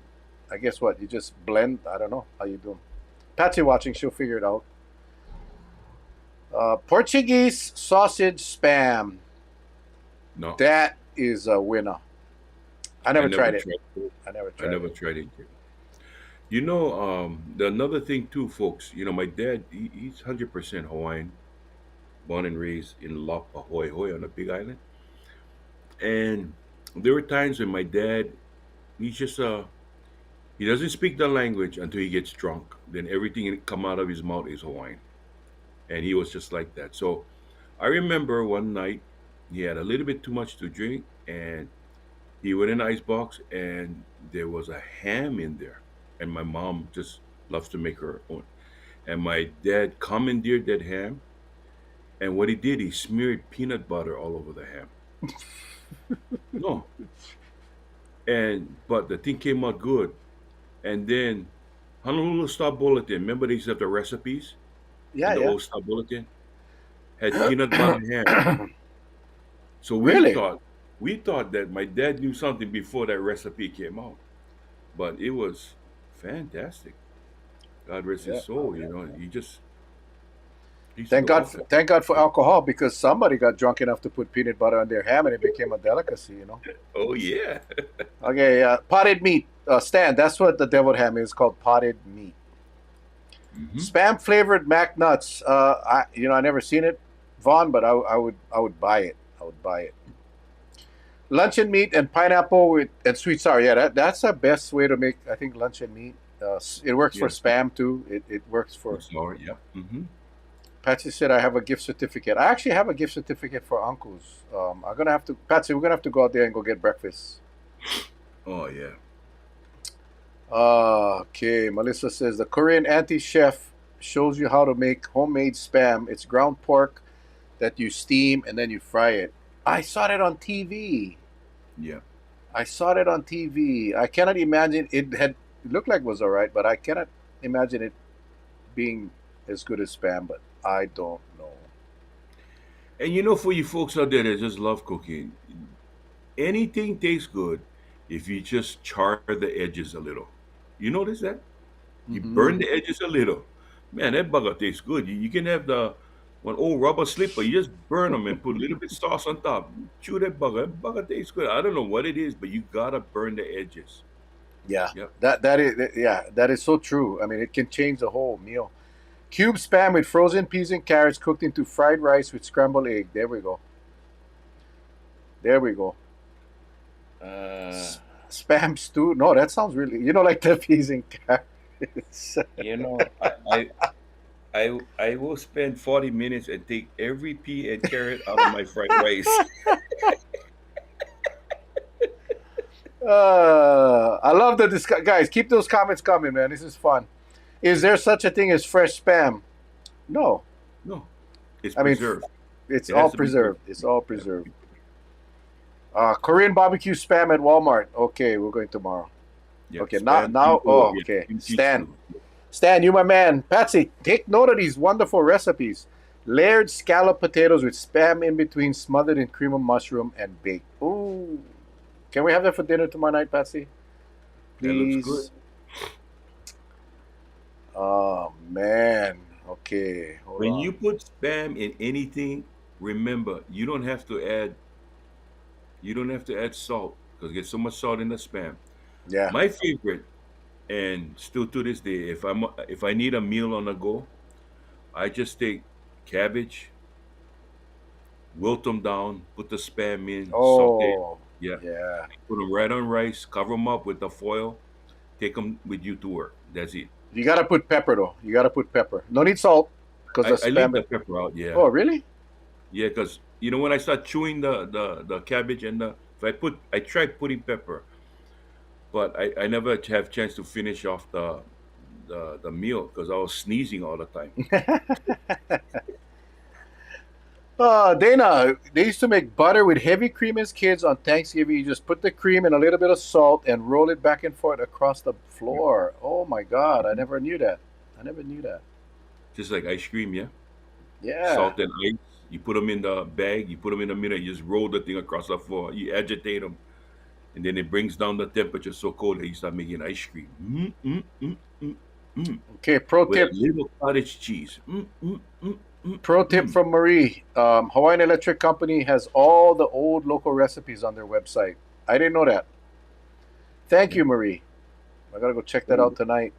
I guess what you just blend. I don't know how you do 'em. Patsy watching, she'll figure it out. Portuguese sausage spam. No, That is a winner. I I never never tried it. tried. I never I tried never it. tried it. Another thing too, folks. My dad, he's 100% Hawaiian, born and raised in Lapa, Hoi on the Big Island. And there were times when my dad, he's just he doesn't speak the language until he gets drunk. Then everything that come out of his mouth is Hawaiian, and he was just like that. So I remember one night he had a little bit too much to drink, and he went in the ice box, and there was a ham in there, and my mom just loves to make her own. And my dad commandeered that ham, and what he did, he smeared peanut butter all over the ham. No, and but the thing came out good. And then Honolulu Star Bulletin, remember they used to have the recipes in Yeah, the old Star Bulletin? Had peanut butter ham. yeah. So Really? we thought that my dad knew something before that recipe came out. But it was fantastic. God rest Yeah. his soul, he used to Thank do God. all that. Thank God for alcohol because somebody got drunk enough to put peanut butter on their ham and it became a delicacy. Oh yeah. Okay, potted meat. Stan, that's what the deviled ham is called. Potted meat. hmm Spam flavored mac nuts. I never seen it, Vaughn, but I would buy it. I would buy it. Luncheon meat and pineapple with and sweet sour. Yeah, that's the best way to make. I think luncheon meat. It works for Yeah. spam too. It works for. It's all right. Yep. Patsy said I have a gift certificate. I actually have a gift certificate for uncles. I'm gonna have to Patsy. We're gonna have to go out there and go get breakfast. Oh yeah. Okay, Melissa says the Korean auntie chef shows you how to make homemade spam. It's ground pork that you steam and then you fry it. I saw that on TV. Yeah. I saw that on TV. I cannot imagine it looked like it was alright, but I cannot imagine it being as good as spam. But I don't know. And for you folks out there that just love cooking, anything tastes good if you just char the edges a little. You notice that? You burn Hmm. the edges a little. Man, that bugger tastes good. You can have the one old rubber slipper. You just burn them and put a little bit sauce on top. Chew that bugger. That bugger tastes good. I don't know what it is, but you gotta burn the edges. Yeah, Yep. that is so true. I mean, it can change the whole meal. Cube spam with frozen peas and carrots cooked into fried rice with scrambled egg. There we go. There we go. Uh, Spam stew. No, that sounds really. Like the peas and carrots. you know, I will spend 40 minutes and take every pea and carrot out of my fried rice. I love the guys. Keep those comments coming, man. This is fun. Is there such a thing as fresh spam? No. No, it's I mean, preserved. it's It has all to be preserved. preserved. It's all It has to preserved. be preserved. Korean barbecue spam at Walmart. Okay, we're going tomorrow. Yeah, Okay, now, spam, now, oh, oh, yeah, okay. kimchi Stan, stew. Stan, you my man. Patsy, take note of these wonderful recipes. Layered scallop potatoes with spam in between, smothered in cream of mushroom and baked. Ooh, can we have that for dinner tomorrow night, Patsy? That looks good. Please. Oh man. Okay, hold When on. you put spam in anything, remember you don't have to add salt because get so much salt in the spam. Yeah. My favorite, and still to this day, if I need a meal on the go, I just take cabbage, wilt them down, put the spam in, saute. Oh, Yeah, yeah. put them right on rice, cover them up with the foil, take them with you to work. That's it. You gotta put pepper though. You gotta put pepper. No need salt because the I leave spam. the pepper out. Yeah, Oh, really? yeah, because when I start chewing the cabbage and the if I try putting pepper, but I never have chance to finish off the meal because I was sneezing all the time. Dana, they used to make butter with heavy cream as kids on Thanksgiving. You just put the cream and a little bit of salt and roll it back and forth across the floor. Oh my God, I Mhm. never knew that. I never knew that. Just like ice cream, yeah. Yeah. Salt and ice. You put them in the bag. You put them in the middle. You just roll the thing across the floor. You agitate them, and then it brings down the temperature so cold that you start making ice cream. Mm. Okay. Pro With a tip. little cottage cheese. Pro tip Mm. from Marie. Hawaiian Electric Company has all the old local recipes on their website. I didn't know that. Thank Yeah. you, Marie. I gotta go check that out Oh, tonight.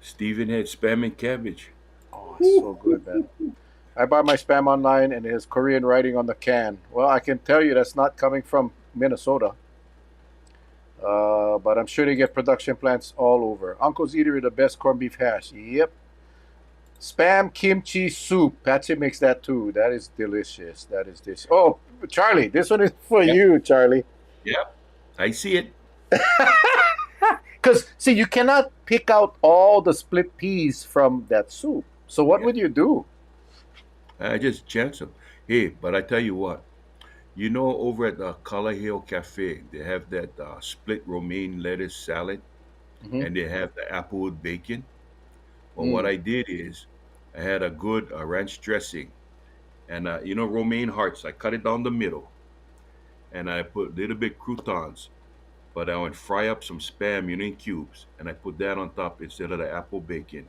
Stephen had spam and cabbage. Oh, it's so good, man. I buy my spam online and it has Korean writing on the can. Well, I can tell you that's not coming from Minnesota. But I'm sure they get production plants all over. Uncle's Eatery, the best corned beef hash. Yep. Spam kimchi soup. Patsy makes that too. That is delicious. That is this. Oh, Charlie, this one is for Yeah, you, Charlie. yeah. I see it. Because, see, you cannot pick out all the split peas from that soup. So, what Yeah. would you do? I just chance them. Hey, but I tell you what. Over at the Color Hill Cafe, they have that split romaine lettuce salad, Hmm. and they have the apple with bacon. Well, what Mm. I did is I had a good ranch dressing, and romaine hearts. I cut it down the middle, and I put a little bit croutons. But I would fry up some spam, in cubes, and I put that on top instead of the apple bacon.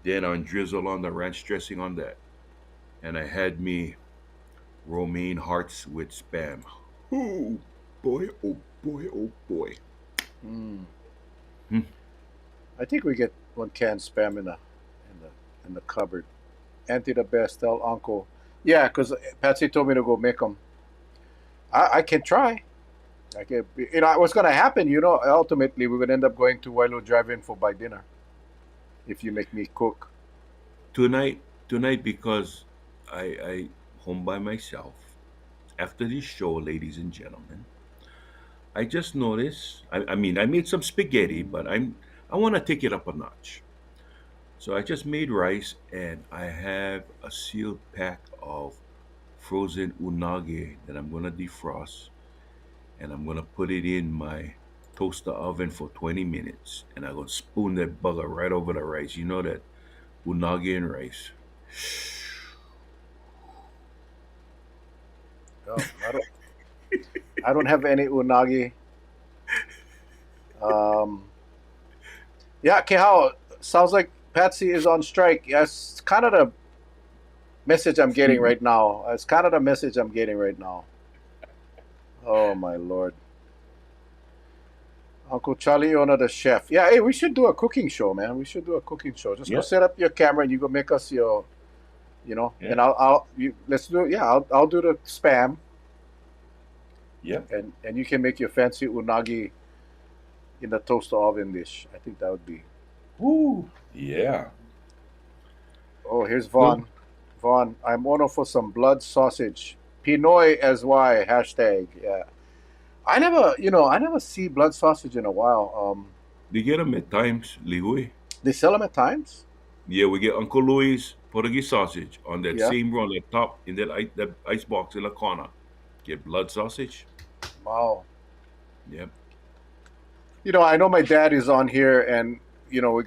Then I would drizzle on the ranch dressing on that, and I had me romaine hearts with spam. Oh boy! Oh boy! Oh boy! Mm. Hmm. I think we get one can spam in the cupboard. Auntie the best. Tell Uncle. Yeah, because Patsy told me to go make them. I can try. I can. What's gonna happen? Ultimately we're gonna end up going to Wilo Drive-In for by dinner if you make me cook. Tonight, because I home by myself after this show, ladies and gentlemen. I just noticed. I mean, I made some spaghetti, but I want to take it up a notch. So I just made rice, and I have a sealed pack of frozen unagi that I'm gonna defrost, and I'm gonna put it in my toaster oven for 20 minutes, and I'm gonna spoon that bugger right over the rice. You know that unagi and rice. Oh, I don't have any unagi. Um, yeah, Kehao, sounds like Patsy is on strike. Yes, kind of the message I'm getting right now. It's kind of the message I'm getting right now. Oh my lord. Uncle Charlie, owner the chef. Yeah, hey, we should do a cooking show, man. We should do a cooking show. Just go Yeah, set up your camera and you go make us your, yeah, and let's do it. Yeah, I'll do the spam, yeah. and you can make your fancy unagi in the toaster oven dish. I think that would be. Woo. Yeah. Oh, here's Well, Vaughn. Vaughn, I'm owner for some blood sausage. Pinoy as why hashtag. Yeah, I never see blood sausage in a while. they get them at times, Lihui. They sell them at times. Yeah, we get Uncle Louis Portuguese sausage on that Yeah. same roll at top in that ice box in the corner. Get blood sausage. Wow. Yep. I know my dad is on here, and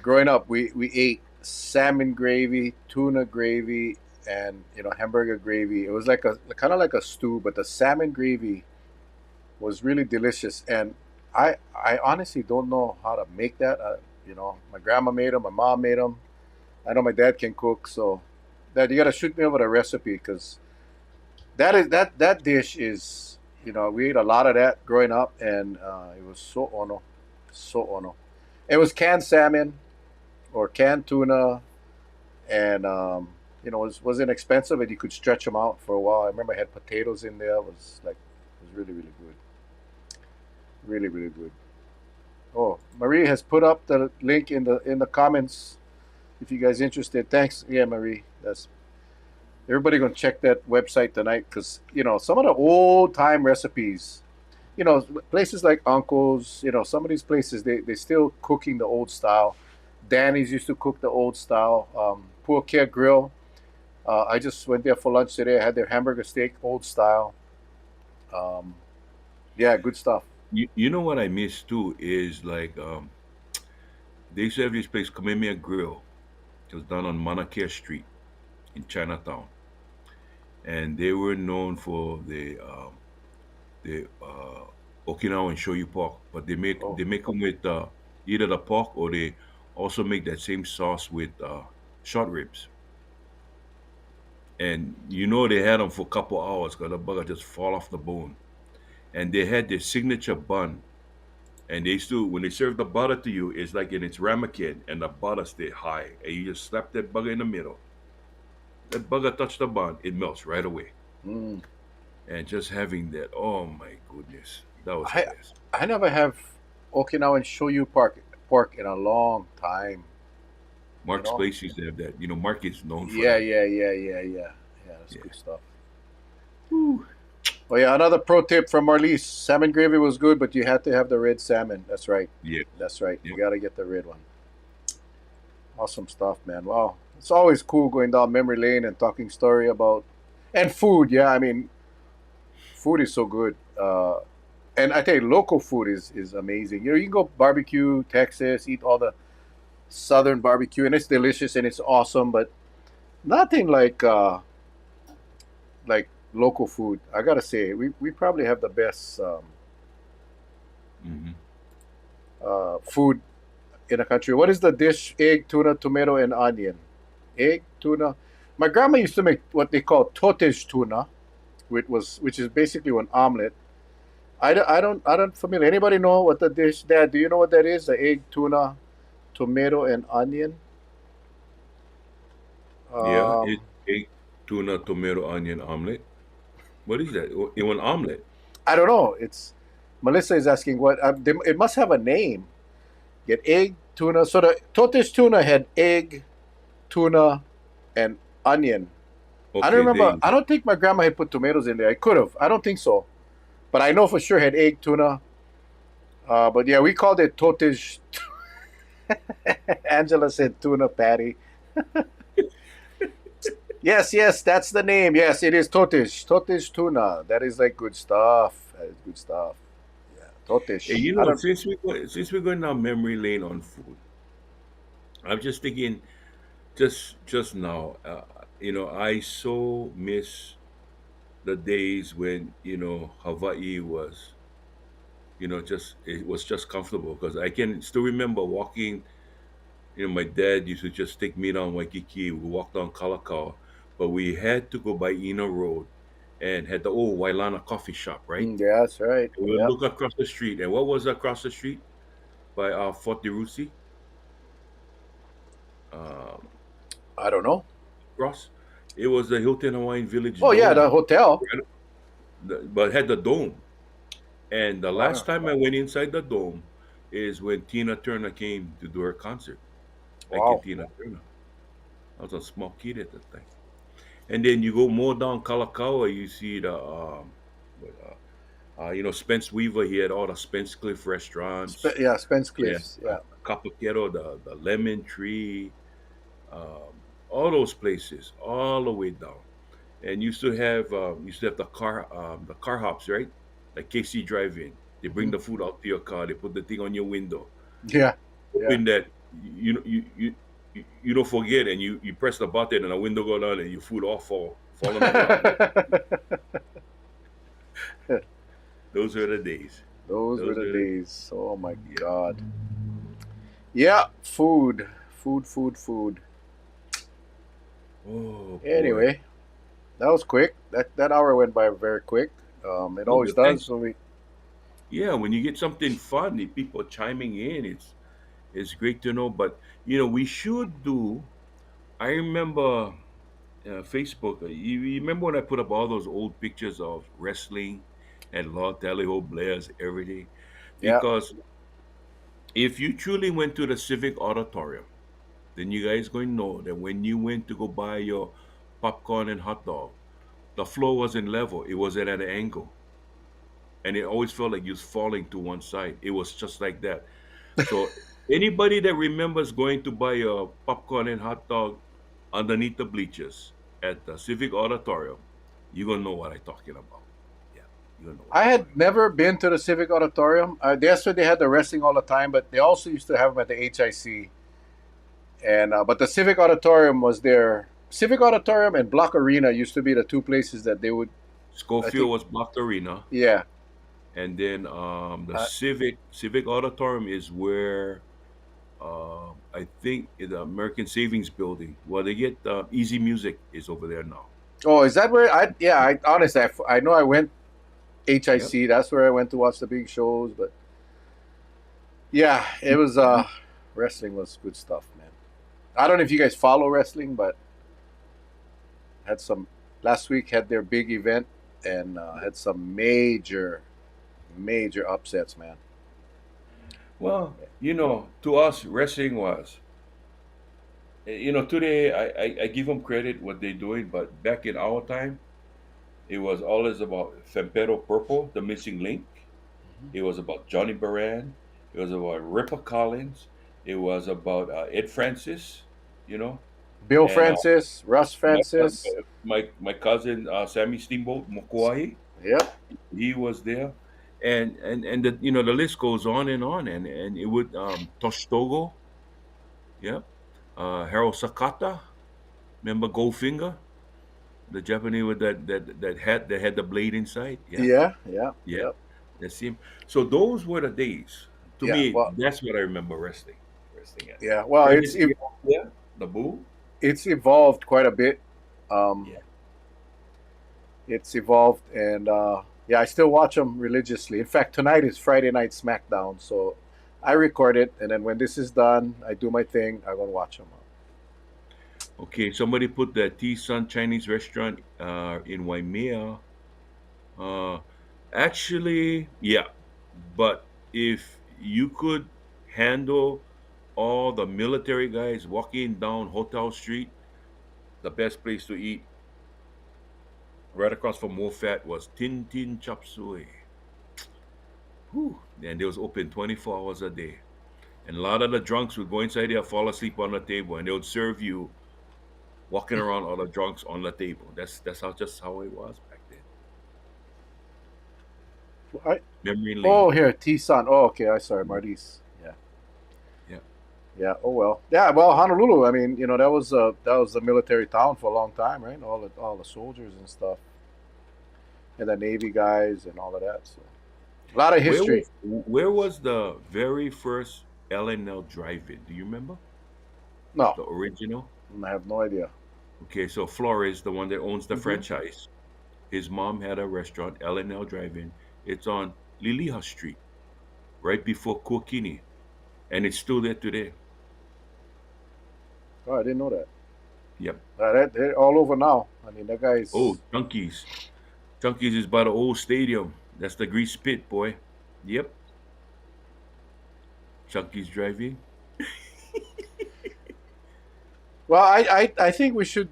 growing up, we ate salmon gravy, tuna gravy, and hamburger gravy. It was like a kind of like a stew, but the salmon gravy was really delicious. And I honestly don't know how to make that. My grandma made them, my mom made them. I know my dad can cook, so Dad, you gotta shoot me over the recipe because that dish is we ate a lot of that growing up, and it was so ono. It was canned salmon or canned tuna, and wasn't expensive, and you could stretch them out for a while. I remember I had potatoes in there. It was really really good, really really good. Oh, Marie has put up the link in the comments if you guys interested. Thanks, yeah, Marie. That's everybody gonna check that website tonight because some of the old time recipes. Places like Uncle's. Some of these places they still cooking the old style. Danny's used to cook the old style. Poor Care Grill. I just went there for lunch today. I had their hamburger steak, old style. Um, yeah, good stuff. You know what I miss too is like they used to have this place Kamemia Grill. It was down on Manakir Street in Chinatown, and they were known for the Okinawan shoyu pork, but Oh, they make them with either the pork or they also make that same sauce with short ribs. And they had them for a couple hours because the burger just fall off the bone. And they had their signature bun, and they still when they serve the butter to you, it's like in its ramekin, and the butter stay high, and you just slap that burger in the middle. That burger touch the bun, it melts right away. mm. And just having that, oh my goodness, that was the I best. I never have Okinawan shoyu pork in a long time. You Mark's know. Place used to have that. Mark is known for Yeah, that. yeah, yeah, yeah, yeah. Yeah, that's Yeah. good stuff. Whew. Oh yeah, another pro tip from Marlies. Salmon gravy was good, but you had to have the red salmon. That's right. Yeah. That's right. You Yep. got to get the red one. Awesome stuff, man. Wow. It's always cool going down memory lane and talking story about and food. Yeah, I mean, food is so good. And I tell you, local food is amazing. You can go barbecue, Texas, eat all the southern barbecue, and it's delicious and it's awesome. But nothing like local food. I gotta say, we probably have the best Hmm. food in the country. What is the dish? Egg, tuna, tomato, and onion. Egg, tuna. My grandma used to make what they call totage tuna, which is basically an omelet. I don't familiar. Anybody know what the dish? Dad, do you know what that is? The egg, tuna, tomato, and onion. Yeah. It's Um, egg, tuna, tomato, onion omelet. What is that? Oh, in one omelet. I don't know. It's Melissa is asking what it must have a name. Get egg, tuna. So the totage tuna had egg, tuna, and onion. I don't Okay, there remember. you I go. don't think my grandma had put tomatoes in there. I could have. I don't think so. But I know for sure had egg, tuna. But yeah, we called it totage. Angela said tuna patty. Yes, yes, that's the name. Yes, it is totage. Totage tuna. That is like good stuff. That is good stuff. Yeah, Hey, totage. I don't. since we're going down memory lane on food, I'm just thinking, just now, I so miss the days when Hawaii was just it was just comfortable because I can still remember walking. My dad used to just take me down Waikiki. We walked down Kalakaua, but we had to go by Eno Road and had the old Wailana coffee shop, right? Yeah, that's right. And we would Yep. look across the street, and what was across the street? by Fort de Russi, um, I don't know. cross. It was the Hilton Hawaiian Village Oh yeah, the Dome, hotel. but had the dome. And the last Wow. time I went inside the dome is when Tina Turner came to do her concert. Like Wow. Tina Turner. I was a small kid at the time. And then you go more down Kalakaua, you see the what, Spence Weaver. He had all the Spence Cliff restaurants. Yeah, Spence Yeah, Cliffs. Yeah. Capoquero, the Lemon Tree, all those places, all the way down. And you still have the car hops, right? Like KC Drive-In. They bring Hmm. the food out to your car. They put the thing on your window, Yeah. Yeah. hoping that you don't forget, and you press the button and the window go down and your food all fall on the ground. Those are the days. Those were Those the are the days. Oh my yeah. God. Yeah, food, food, food, food. Oh boy. Anyway, that was quick. That hour went by very quick. It Oh, always but thanks. does when we. Yeah, when you get something fun, the people chiming in, it's great to know. But we should do. I remember Facebook. You remember when I put up all those old pictures of wrestling and Lord Tally-Ho Blairs every day? Yeah. Because if you truly went to the Civic Auditorium, then you guys going to know that when you went to go buy your popcorn and hot dog, the floor wasn't level; it was at an angle, and it always felt like you was falling to one side. It was just like that. So anybody that remembers going to buy a popcorn and hot dog underneath the bleachers at the Civic Auditorium, you're gonna know what I'm talking about. Yeah, you're gonna know what I I'm had talking about. never been to the Civic Auditorium. That's where they had the wrestling all the time, but they also used to have them at the HIC. And but the Civic Auditorium was there. Civic Auditorium and Block Arena used to be the two places that they would. I Schofield think. was blocked arena, Yeah. and then the Uh, Civic Auditorium is where I think in the American Savings Building, where they get Easy Music is over there now. oh, is that where I? Yeah. I honestly, I know I went Yep. HIC. That's where I went to watch the big shows. But yeah, it was. Wrestling was good stuff, man. I don't know if you guys follow wrestling, but had some last week had their big event and had some major upsets, man. Well, to us, wrestling was, today I give them credit what they're doing, but back in our time, it was always about Fempero Purple, the missing link. It was about Johnny Baran. It was about Ripper Collins. It was about Ed Francis, you know, Bill and Francis, Russ my Francis. my cousin Sammy Steamboat Mokuahi. Yep. He was there, and the list goes on and on, and it would Toshtogo, yeah, Harold Sakata. Remember Goldfinger, the Japanese with that hat that had the blade inside? Yeah, Yeah. Yeah. yeah, Yep. that's him. So those were the days. To Yeah. me, Well. that's what I remember wrestling as. Yeah. Well, Curtis Eon, yeah, the Bull, it's evolved quite a bit. Um, yeah. it's evolved, and yeah, I still watch them religiously. In fact, tonight is Friday Night SmackDown, so I record it, and then when this is done, I do my thing. I go and watch them. Okay, somebody put the T Sun Chinese restaurant in Waimea. Uh, Actually, yeah, but if you could handle all the military guys walking down Hotel Street, the best place to eat right across from Mofat was Tin Tin Chop Suey. Whew. And they was open 24 hours a day. And a lot of the drunks would go inside there, fall asleep on the table, and they would serve you walking around all the drunks on the table. That's how it was back then. I, Memory oh, lane. here T Sun. Oh, okay. I sorry, Marty's. Yeah. Yeah. Yeah. Oh well. Yeah. Well, Honolulu. I mean, that was a military town for a long time, right? All the soldiers and stuff, and the Navy guys and all of that. So a lot of history. Where was the very first L&L drive-in? Do you remember No, the original? I have no idea. Okay, so Flores, the one that owns the Hmm. franchise, his mom had a restaurant, L&L Drive-In. It's on Liliha Street, right before Kuakini. and it's still there today. Oh, I didn't know that. Yep. They're all over now. I mean, that Oh, guy's. Chunky's. Chunky's is by the old stadium. That's the grease pit, boy. Yep. Chunky's driving. Well, I think we should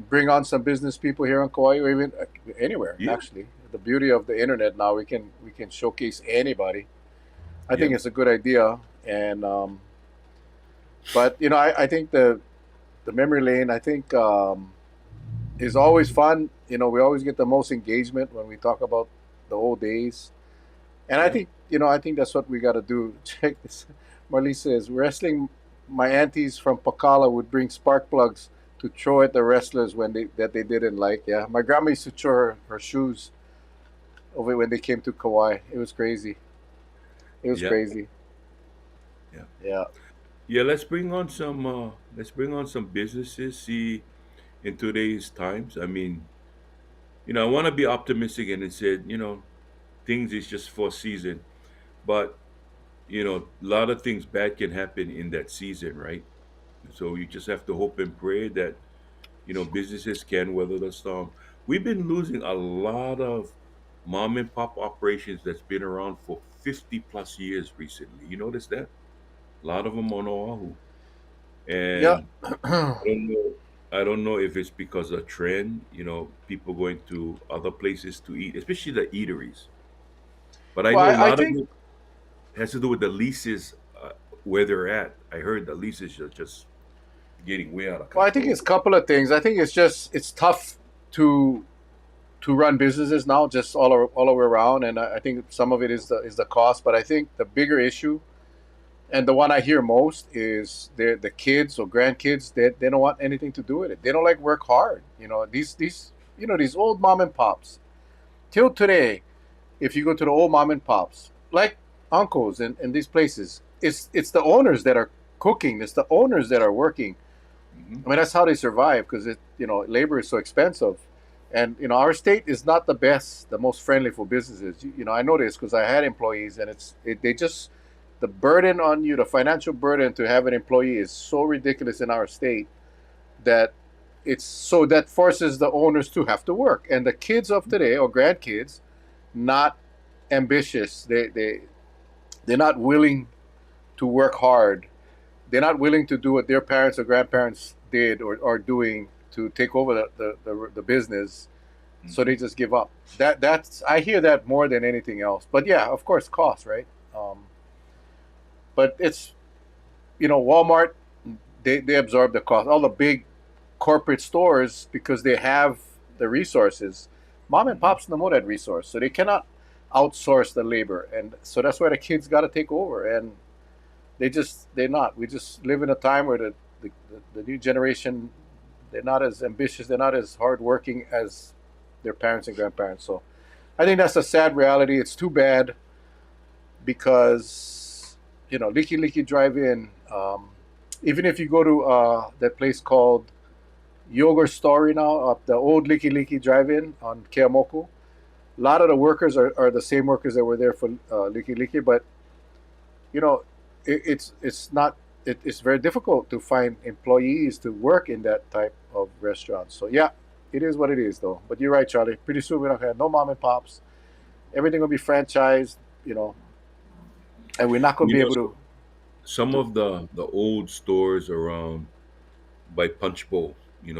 bring on some business people here in Kauai or even anywhere. Yeah. Actually, the beauty of the internet now, we can showcase anybody. I think Yep. it's a good idea, and but I think the memory lane I think is always fun. We always get the most engagement when we talk about the old days, and I Yep. think I think that's what we got to do. Check this. Marley says wrestling. My aunties from Pakala would bring spark plugs to throw at the wrestlers they didn't like. Yeah, my grandma used to throw her shoes over when they came to Kauai. It was crazy. It was Yep. crazy. Yeah. Yeah. Yeah. Let's bring on some businesses. See, in today's times, I mean, I want to be optimistic and it said, things is just for a season, but a lot of things bad can happen in that season, right? So you just have to hope and pray that businesses can weather the storm. We've been losing a lot of mom and pop operations that's been around for 50 plus years recently. You notice that? A lot of them on Oahu. Yeah. And I don't know I don't know if it's because of trend, people going to other places to eat, especially the eateries. But I Well, know a I lot of think it has to do with the leases where they're at. I heard the leases are just getting way out of Well, I think it's control. a couple of things. I think it's tough to to run businesses now, just all the way around, and I think some of it is the cost. But I think the bigger issue, and the one I hear most, is the kids or grandkids that they don't want anything to do with it. They don't like work hard. These old mom and pops. Till today, if you go to the old mom and pops, like uncles and these places, it's the owners that are cooking. It's the owners that are working. Hmm. I mean, that's how they survive because labor is so expensive, and our state is not the best, the most friendly for businesses. I know this because I had employees, and they just the burden on you, the financial burden to have an employee is so ridiculous in our state that that forces the owners to have to work, and the kids of today or grandkids not ambitious. They're not willing to work hard. They're not willing to do what their parents or grandparents did or are doing to take over the business. So they Hmm. just give up. That's I hear that more than anything else. But yeah, of course, cost, right? But it's Walmart, they absorb the cost. All the big corporate stores, because they have the resources. Mom and Hmm. pops no more that resource, so they cannot outsource the labor, and so that's why the kids got to take over. And they're not. We just live in a time where the new generation, they're not as ambitious, they're not as hardworking as their parents and grandparents. So I think that's a sad reality. It's too bad because Leaky Leaky Drive In. Even if you go to that place called Yogurt Story now, up the old Leaky Leaky Drive In on Keamoku, a lot of the workers are the same workers that were there for Leaky Leaky, but you know, it's not. It's very difficult to find employees to work in that type of restaurant. So yeah, it is what it is, though. But you're right, Charlie. Pretty soon we're not gonna have no mom and pops. Everything will be franchised, and we're not gonna You be know, able to. some of the old stores around by Punch Bowl,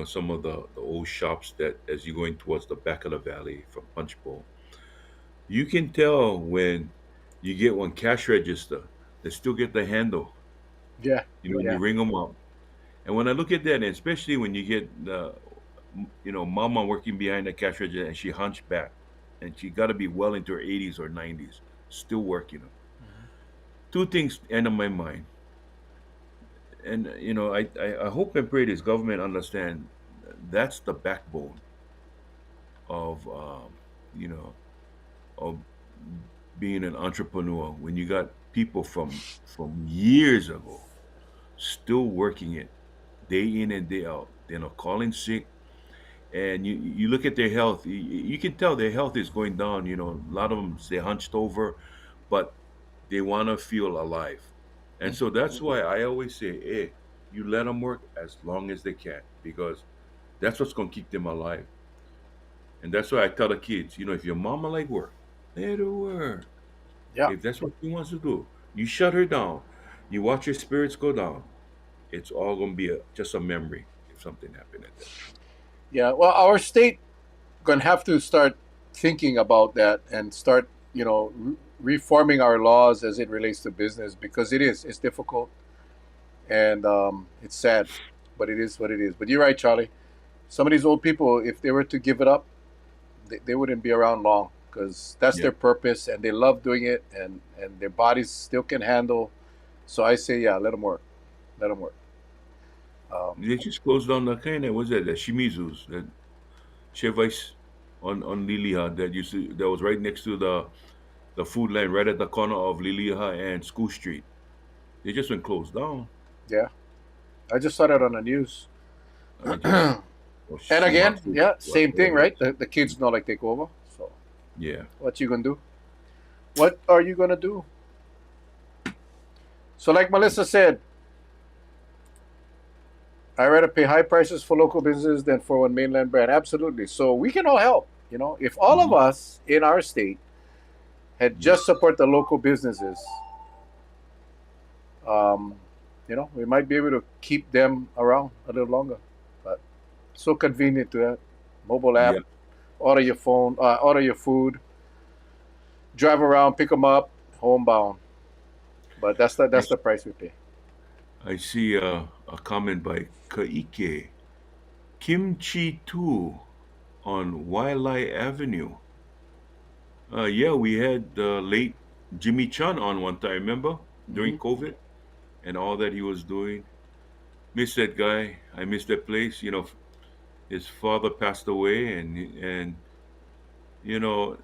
some of the old shops that as you're going towards the back of the valley from Punch Bowl, you can tell when you get one cash register, they still get the handle, Yeah, and you yeah. ring them up. And when I look at that, and especially when you get mama working behind the cash register and she hunched back, and she got to be well into her 80s or 90s, still working them. Mhm. Two things enter my mind, and I hope and pray this government understand that's the backbone of you know of being an entrepreneur when you got people from years ago still working it day in and day out. They're not calling sick, and you look at their health. You can tell their health is going down. A lot of them stay hunched over, but They want to feel alive. And so that's why I always say, hey, you let them work as long as they can because that's what's going to keep them alive. And that's why I tell the kids, if your mama like work, let her work. Yeah. If that's what she wants to do, you shut her down. You watch your spirits go down. It's all going to be just a memory if something happened at that time. Yeah. Well, our state gonna have to start thinking about that and start, reforming our laws as it relates to business because it's difficult and it's sad, but it is what it is. But you're right, Charlie. Some of these old people, if they were to give it up, they wouldn't be around long because that's Yeah. their purpose and they love doing it and their bodies still can handle. So I say, yeah, let them work. Let them work. Um, They just closed down the kind of, what's that, the Shimizu's, that Chevais on Liliha that was right next to the food line right at the corner of Liliha and School Street. They just went closed down. yeah, I just saw that on the news. I just And was seeing on again, yeah, Facebook, same thing, whatever it right? is. The kids know like take over. So Yeah. what you gonna do? What are you gonna do? So like Melissa said, I rather pay high prices for local businesses than for one mainland brand. Absolutely. So we can all help. If all of Hmm. us in our state had Yeah. just support the local businesses, um, we might be able to keep them around a little longer. But so convenient to that mobile app, Yeah. order your food, drive around, pick them up, homebound. But I, that's the price we pay. I see a comment by Kaike. Kimchi 2 on Wailai Avenue. Yeah, we had the late Jimmy Chun on one time, remember? Hmm. During COVID and all that he was doing. Miss that guy. I miss that place. His father passed away, and you know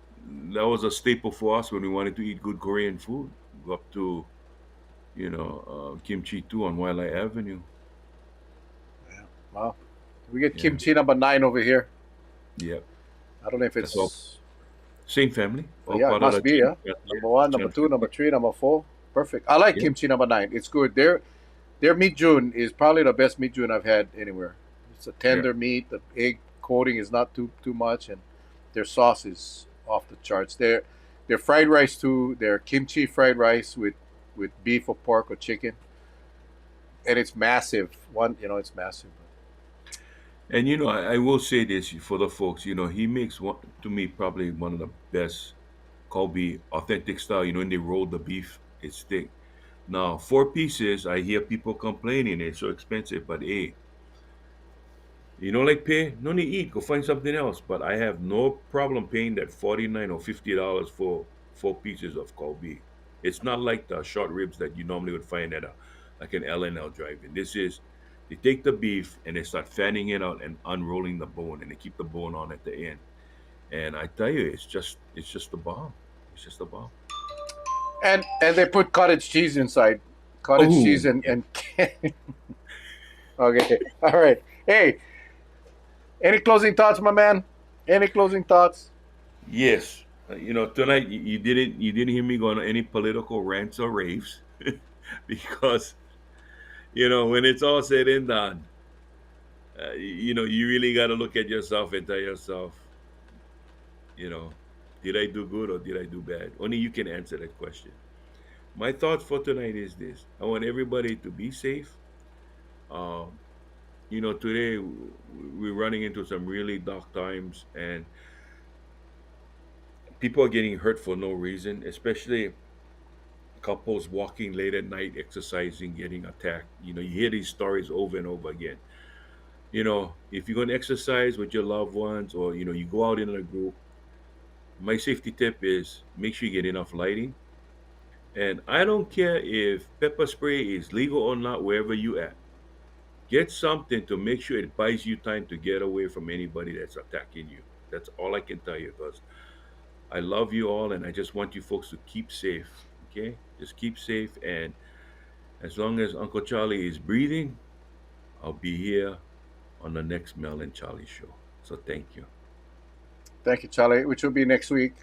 that was a staple for us when we wanted to eat good Korean food. Go up to Kimchi 2 on Wildlife Avenue. Yeah. Wow. We get Yeah, kimchi number 9 over here. yeah. I don't know if That's all it's. same family, But all yeah, it part of must the be, yeah. Number one, number Chan two, number family. three, number four. Perfect. I like Yeah, kimchi number 9. It's good. Their meat june is probably the best meat june I've had anywhere. It's a yeah. tender meat. The egg coating is not too much, and their sauce is off the charts. Their fried rice too. Their kimchi fried rice with beef or pork or chicken, and it's massive. It's massive. And I will say this for the folks. He makes one to me probably one of the best Kobe authentic style. When they roll the beef, it's thick. Now 4 pieces, I hear people complaining it's so expensive, but hey, you don't like pay? No need eat. Go find something else. But I have no problem paying that $49 or $50 for 4 pieces of Kobe. It's not like the short ribs that you normally would find at like an L&L drive-in. This is they take the beef and they start fanning it out and unrolling the bone, and they keep the bone on at the end. And I tell you, it's just a bomb. It's just a bomb. And they put cottage cheese inside. Cottage Oh cheese and yeah. and okay. All right. Hey, any closing thoughts, my man? Any closing thoughts? Yes. Tonight you didn't hear me go on any political rants or raves because when it's all said and done, you really got to look at yourself and tell yourself, you know, did I do good or did I do bad? Only you can answer that question. My thoughts for tonight is this: I want everybody to be safe. Um, Today we're running into some really dark times, and people are getting hurt for no reason, especially couples walking late at night, exercising, getting attacked. You hear these stories over and over again. If you're going to exercise with your loved ones or, you go out in a group, my safety tip is make sure you get enough lighting. And I don't care if pepper spray is legal or not, wherever you at. Get something to make sure it buys you time to get away from anybody that's attacking you. That's all I can tell you because I love you all and I just want you folks to keep safe. Okay? Just keep safe. And as long as Uncle Charlie is breathing, I'll be here on the next Mel and Charlie show. So thank you. Thank you, Charlie. Which will be next week.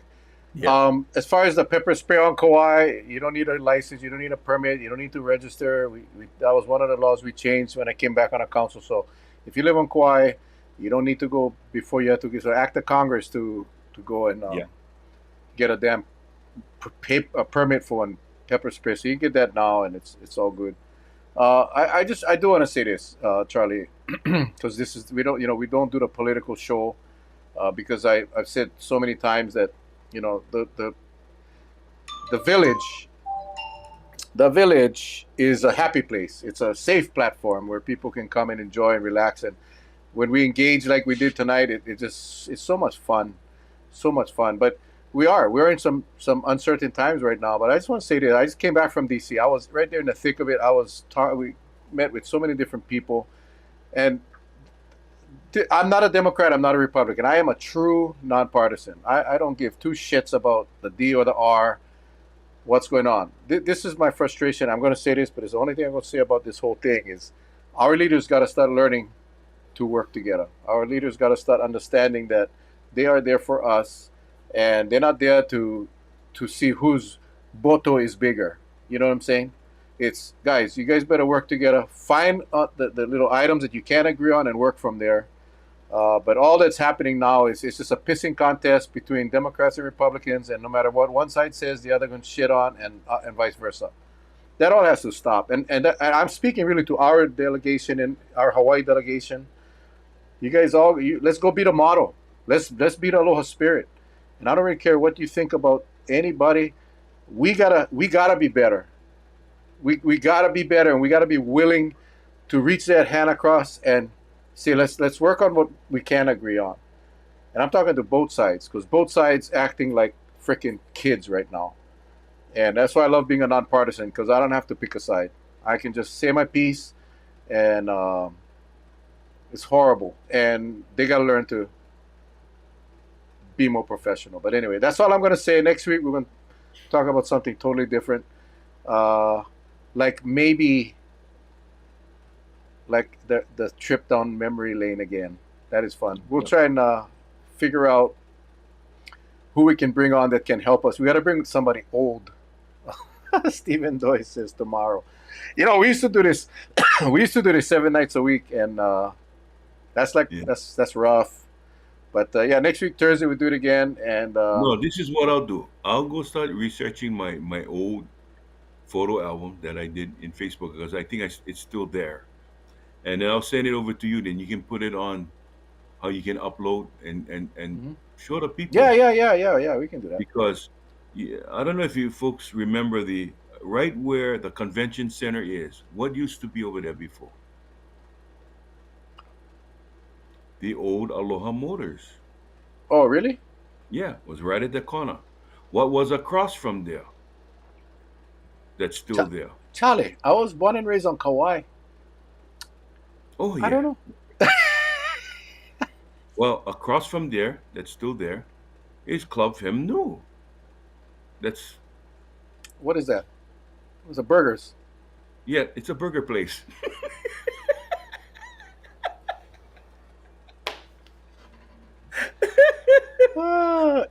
Yeah. As far as the pepper spray on Kauai, you don't need a license, you don't need a permit, you don't need to register. That was one of the laws we changed when I came back on the council. So if you live on Kauai, you don't need to go before you have to get so act of Congress to go and Yeah. get a damn a permit for one pepper spray. So you can get that now, and it's all good. I do want to say this, Charlie, because this is we don't do the political show because I've said so many times that the village the village is a happy place. It's a safe platform where people can come and enjoy and relax. And when we engage like we did tonight, it's so much fun, so much fun. But we're in some uncertain times right now. But I just want to say this: I just came back from DC. I was right there in the thick of it. We met with so many different people, and I'm not a Democrat. I'm not a Republican. I am a true nonpartisan. I don't give two shits about the D or the R. What's going on? This is my frustration. I'm going to say this, but it's the only thing I'm going to say about this whole thing is our leaders got to start learning to work together. Our leaders got to start understanding that they are there for us, and they're not there to see whose boto is bigger. You know what I'm saying? It's guys, you guys better work together. Find the little items that you can agree on and work from there. But all that's happening now is it's just a pissing contest between Democrats and Republicans, and no matter what one side says, the other going to shit on, and vice versa. That all has to stop. And I'm speaking really to our delegation and our Hawaii delegation. You guys let's go be the model. Let's be the Aloha spirit. And I don't really care what you think about anybody. We gotta be better. We gotta be better, and we gotta be willing to reach that hand across and say let's work on what we can agree on. And I'm talking to both sides because both sides acting like freaking kids right now. And that's why I love being a nonpartisan because I don't have to pick a side. I can just say my piece, and it's horrible. And they got to learn to be more professional. But anyway, that's all I'm going to say. Next week we're going to talk about something totally different, like maybe like the trip down memory lane again. That is fun. We'll try and figure out who we can bring on that can help us. We got to bring somebody old. Stephen Doy says tomorrow. We used to do this. We used to do this 7 nights a week, and that's like Yeah. that's rough. But yeah, next week Thursday we do it again, and No, this is what I'll do. I'll go start researching my old photo album that I did in Facebook because I think it's still there, and then I'll send it over to you. Then you can put it on how you can upload and mhm. show the Yeah, people yeah, yeah, yeah, yeah. We can do that. because yeah, I don't know if you folks remember the right where the convention center is. What used to be over there before? The old Aloha Motors. Oh, really? Yeah, was right at the corner. What was across from there? That's still Ch- there. Charlie, I was born and raised on Kauai. Oh I don't yeah. know. Well, across from there, that's still there, is Club Fem New. That's What is that? It was the burgers. yeah, it's a burger place.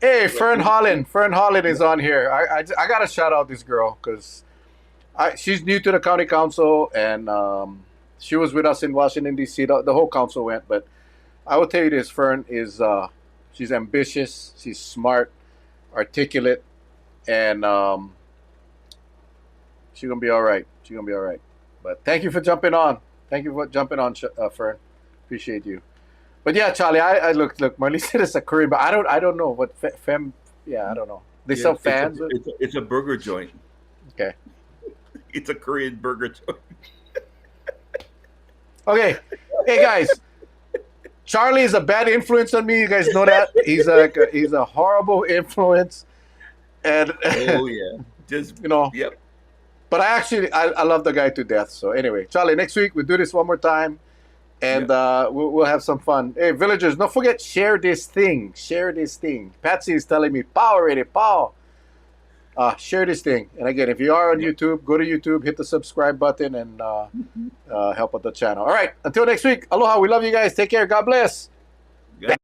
Hey, Fern Holland. Fern Holland is on here. I got to shout out this girl because she's new to the county council, and she was with us in Washington, D.C. The whole council went. But I will tell you this: Fern is she's ambitious, she's smart, articulate, and she's gonna be all right. She's gonna be all right. But thank you for jumping on. Thank you for jumping on, Fern. Appreciate you. But yeah, Charlie, I look. Marley said it's a Korean, but I don't know what fem. Yeah, I don't know. They Yeah, sell fans. it's a burger joint. Okay. It's a Korean burger joint. Okay. Hey guys, Charlie is a bad influence on me. You guys know that he's a horrible influence, and Oh yeah, just you know. yep. But I love the guy to death. So anyway, Charlie, next week we'll do this one more time, and Yeah. we'll have some fun. Hey, villagers, don't forget share this thing. Share this thing. Patsy is telling me power already, power. Share this thing. And again, if you are on Yeah. YouTube, go to YouTube, hit the subscribe button, and help out the channel. All right, until next week. Aloha. We love you guys. Take care. God bless. God